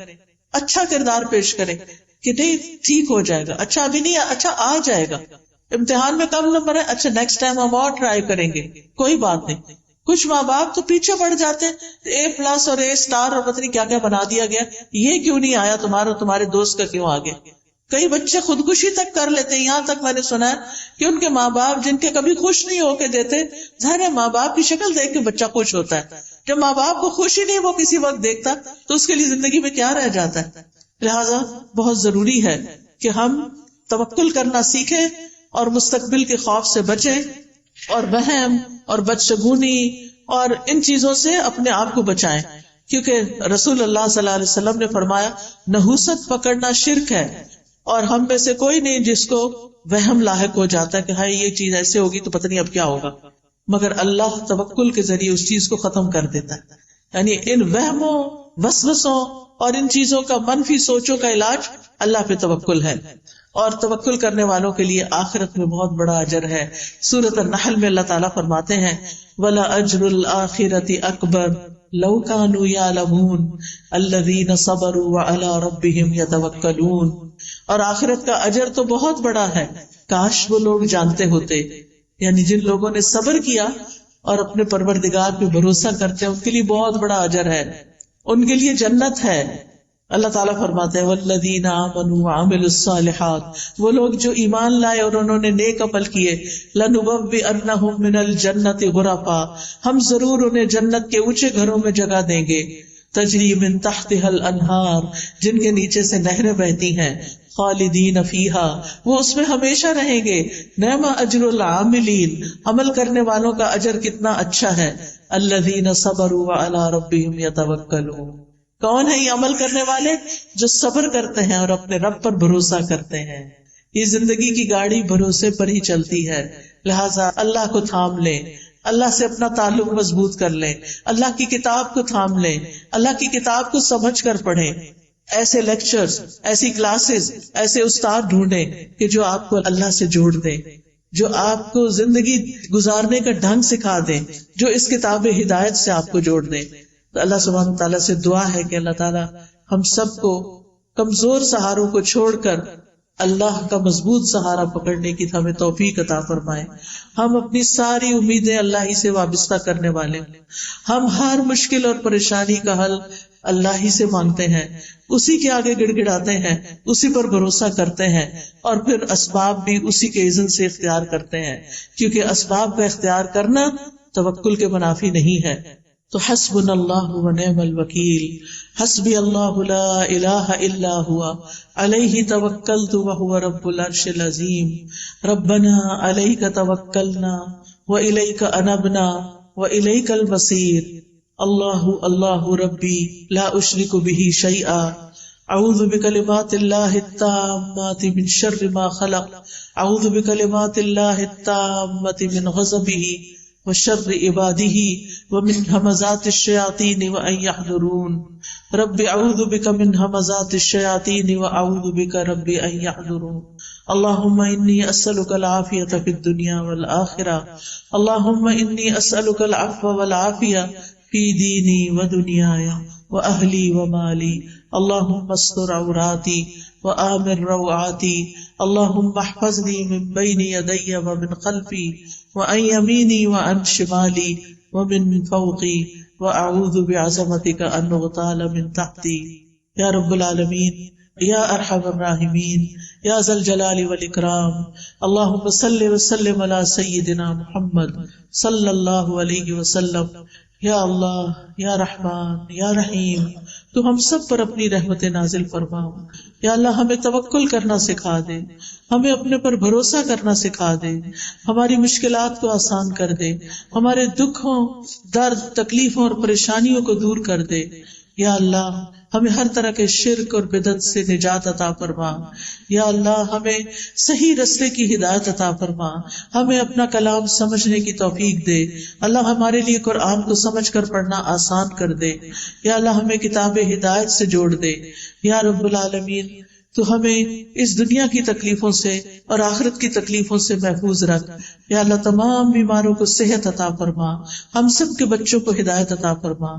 Speaker 1: اچھا کردار پیش کریں کہ نہیں ٹھیک ہو جائے گا، اچھا ابھی نہیں، اچھا آ جائے گا. امتحان میں کم نمبر ہے، اچھا نیکسٹ ٹائم ہم اور ٹرائی کریں گے، کوئی بات نہیں. کچھ ماں باپ تو پیچھے پڑ جاتے ہیں، A+ اور A* اور پتہ نہیں کیا کیا بنا دیا گیا، یہ کیوں نہیں آیا تمہارے دوست کا کیوں آ گیا. کئی بچے خودکشی تک کر لیتے ہیں. یہاں تک میں نے سنا ہے کہ ان کے ماں باپ جن کے کبھی خوش نہیں ہو کے دیتے، ظاہر ہے ماں باپ کی شکل دیکھ کے بچہ خوش ہوتا ہے. جب ماں باپ کو خوشی نہیں وہ کسی وقت دیکھتا تو اس کے لیے زندگی میں کیا رہ جاتا ہے. لہٰذا بہت ضروری ہے کہ ہم توکل کرنا سیکھیں اور مستقبل کے خوف سے بچیں، اور وہم اور بدشگونی اور ان چیزوں سے اپنے آپ کو بچائیں. کیونکہ رسول اللہ صلی اللہ علیہ وسلم نے فرمایا نحوست پکڑنا شرک ہے، اور ہم میں سے کوئی نہیں جس کو وہم لاحق ہو جاتا ہے کہ ہاں یہ چیز ایسے ہوگی تو پتہ نہیں اب کیا ہوگا، مگر اللہ توکل کے ذریعے اس چیز کو ختم کر دیتا ہے. یعنی ان وہموں، وسوسوں اور ان چیزوں کا، منفی سوچوں کا علاج اللہ پہ توکل ہے. اور توکل کرنے والوں کے لیے آخرت میں بہت بڑا اجر ہے. سورۃ النحل میں اللہ تعالیٰ فرماتے ہیں وَلَأَجْرُ الْآخِرَةِ أَكْبَرُ لَوْ كَانُوا يَعْلَمُونَ الَّذِينَ صَبَرُوا وَعَلَىٰ رَبِّهِمْ يَتَوَكَّلُونَ. اور آخرت کا اجر تو بہت بڑا ہے، کاش وہ لوگ جانتے ہوتے. یعنی جن لوگوں نے صبر کیا اور اپنے پروردگار پہ بھروسہ کرتے ہیں، ان کے لیے بہت بڑا اجر ہے، ان کے لیے جنت ہے. اللہ تعالیٰ فرماتے ہیں والذین آمنوا وعملوا الصالحات، وہ لوگ جو ایمان لائے اور انہوں نے نیک عمل کیے، لنبوئنہم من الجنۃ غرفا، ہم ضرور انہیں جنت کے اونچے گھروں میں جگہ دیں گے، تجری من تحتها الانہار، جن کے نیچے سے نہریں بہتی ہیں، خالدین فیہا، وہ اس میں ہمیشہ رہیں گے. نعم اجر العاملین، عمل کرنے والوں کا اجر کتنا اچھا ہے. الذین صبروا وعلی ربہم یتوکلون، کون ہے یہ عمل کرنے والے؟ جو صبر کرتے ہیں اور اپنے رب پر بھروسہ کرتے ہیں. یہ زندگی کی گاڑی بھروسے پر ہی چلتی ہے، لہٰذا اللہ کو تھام لیں، اللہ سے اپنا تعلق مضبوط کر لیں، اللہ کی کتاب کو تھام لیں، اللہ کی کتاب کو سمجھ کر پڑھیں. ایسے لیکچرز، ایسی کلاسز، ایسے استاد ڈھونڈیں کہ جو آپ کو اللہ سے جوڑ دیں، جو آپ کو زندگی گزارنے کا ڈھنگ سکھا دیں، جو اس کتاب ہدایت سے آپ کو جوڑ دیں. تو اللہ سبحانہ تعالیٰ سے دعا ہے کہ اللہ تعالیٰ ہم سب کو کمزور سہاروں کو چھوڑ کر اللہ کا مضبوط سہارا پکڑنے کی ہمیں توفیق عطا فرمائے. ہم اپنی ساری امیدیں اللہ ہی سے وابستہ کرنے والے، ہم ہر مشکل اور پریشانی کا حل اللہ ہی سے مانگتے ہیں، اسی کے آگے گڑ گڑاتے ہیں، اسی پر بھروسہ کرتے ہیں، اور پھر اسباب بھی اسی کے اذن سے اختیار کرتے ہیں، کیونکہ اسباب کا اختیار کرنا توکل کے منافی نہیں ہے. تو حسبنا اللہ ونعم الوکیل، حسبی اللہ لا الہ الا ہوا علیہ توکلت وہو رب العرش العظیم. ربنا علیک توکلنا والیک انبنا والیک المصیر. اللہ اللہ ربی لا اشرک به شیئا، اعوذ بکلمات اللہ التامات من شر ما خلق، اعوذ بکلمات اللہ التامات من غضبہ وشر عباده ومن همزات الشياطين وان يحضرون. رب اعوذ بك من همزات الشياطين واعوذ بك رب ان يحضرون. اللهم اني اسالك العافيه في الدنيا والاخره، اللهم اني اسالك العفو والعافيه في ديني ودنياي واهلي ومالي. اللهم استر عوراتي وآمن روعاتي، اللهم احفظني من بين يدي ومن خلفي وعن يميني وعن شمالي ومن فوقي وأعوذ بعظمتك أن أغتال من تحتي. یا رب العالمین، یا ارحم الراحمین، یا ذا الجلال والإکرام، اللهم صل وسلم على سیدنا محمد صلی اللہ علیہ وسلم. یا اللہ یا رحمان یا رحیم، تو ہم سب پر اپنی رحمت نازل فرما۔ یا اللہ ہمیں توکل کرنا سکھا دے، ہمیں اپنے پر بھروسہ کرنا سکھا دے، ہماری مشکلات کو آسان کر دے، ہمارے دکھوں، درد، تکلیفوں اور پریشانیوں کو دور کر دے۔ یا اللہ ہمیں ہر طرح کے شرک اور بدعت سے نجات عطا فرما۔ یا اللہ ہمیں صحیح رستے کی ہدایت عطا فرما، ہمیں اپنا کلام سمجھنے کی توفیق دے۔ اللہ ہمارے لیے قرآن کو سمجھ کر پڑھنا آسان کر دے۔ یا اللہ ہمیں کتاب ہدایت سے جوڑ دے۔ یا رب العالمین تو ہمیں اس دنیا کی تکلیفوں سے اور آخرت کی تکلیفوں سے محفوظ رکھ۔ یا اللہ تمام بیماروں کو صحت عطا فرما، ہم سب کے بچوں کو ہدایت عطا فرما،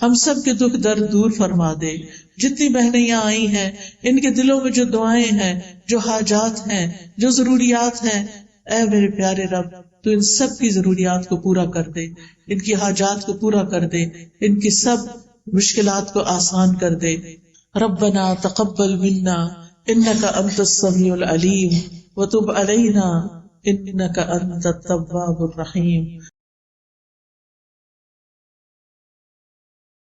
Speaker 1: ہم سب کے دکھ درد دور فرما دے۔ جتنی بہنیں یہاں آئی ہیں ان کے دلوں میں جو دعائیں ہیں، جو حاجات ہیں، جو ضروریات ہیں، اے میرے پیارے رب تو ان سب کی ضروریات کو پورا کر دے، ان کی حاجات کو پورا کر دے، ان کی سب مشکلات کو آسان کر دے۔ ربنا تقبل منا انك انت السميع العليم وتب علينا انك انت التواب الرحيم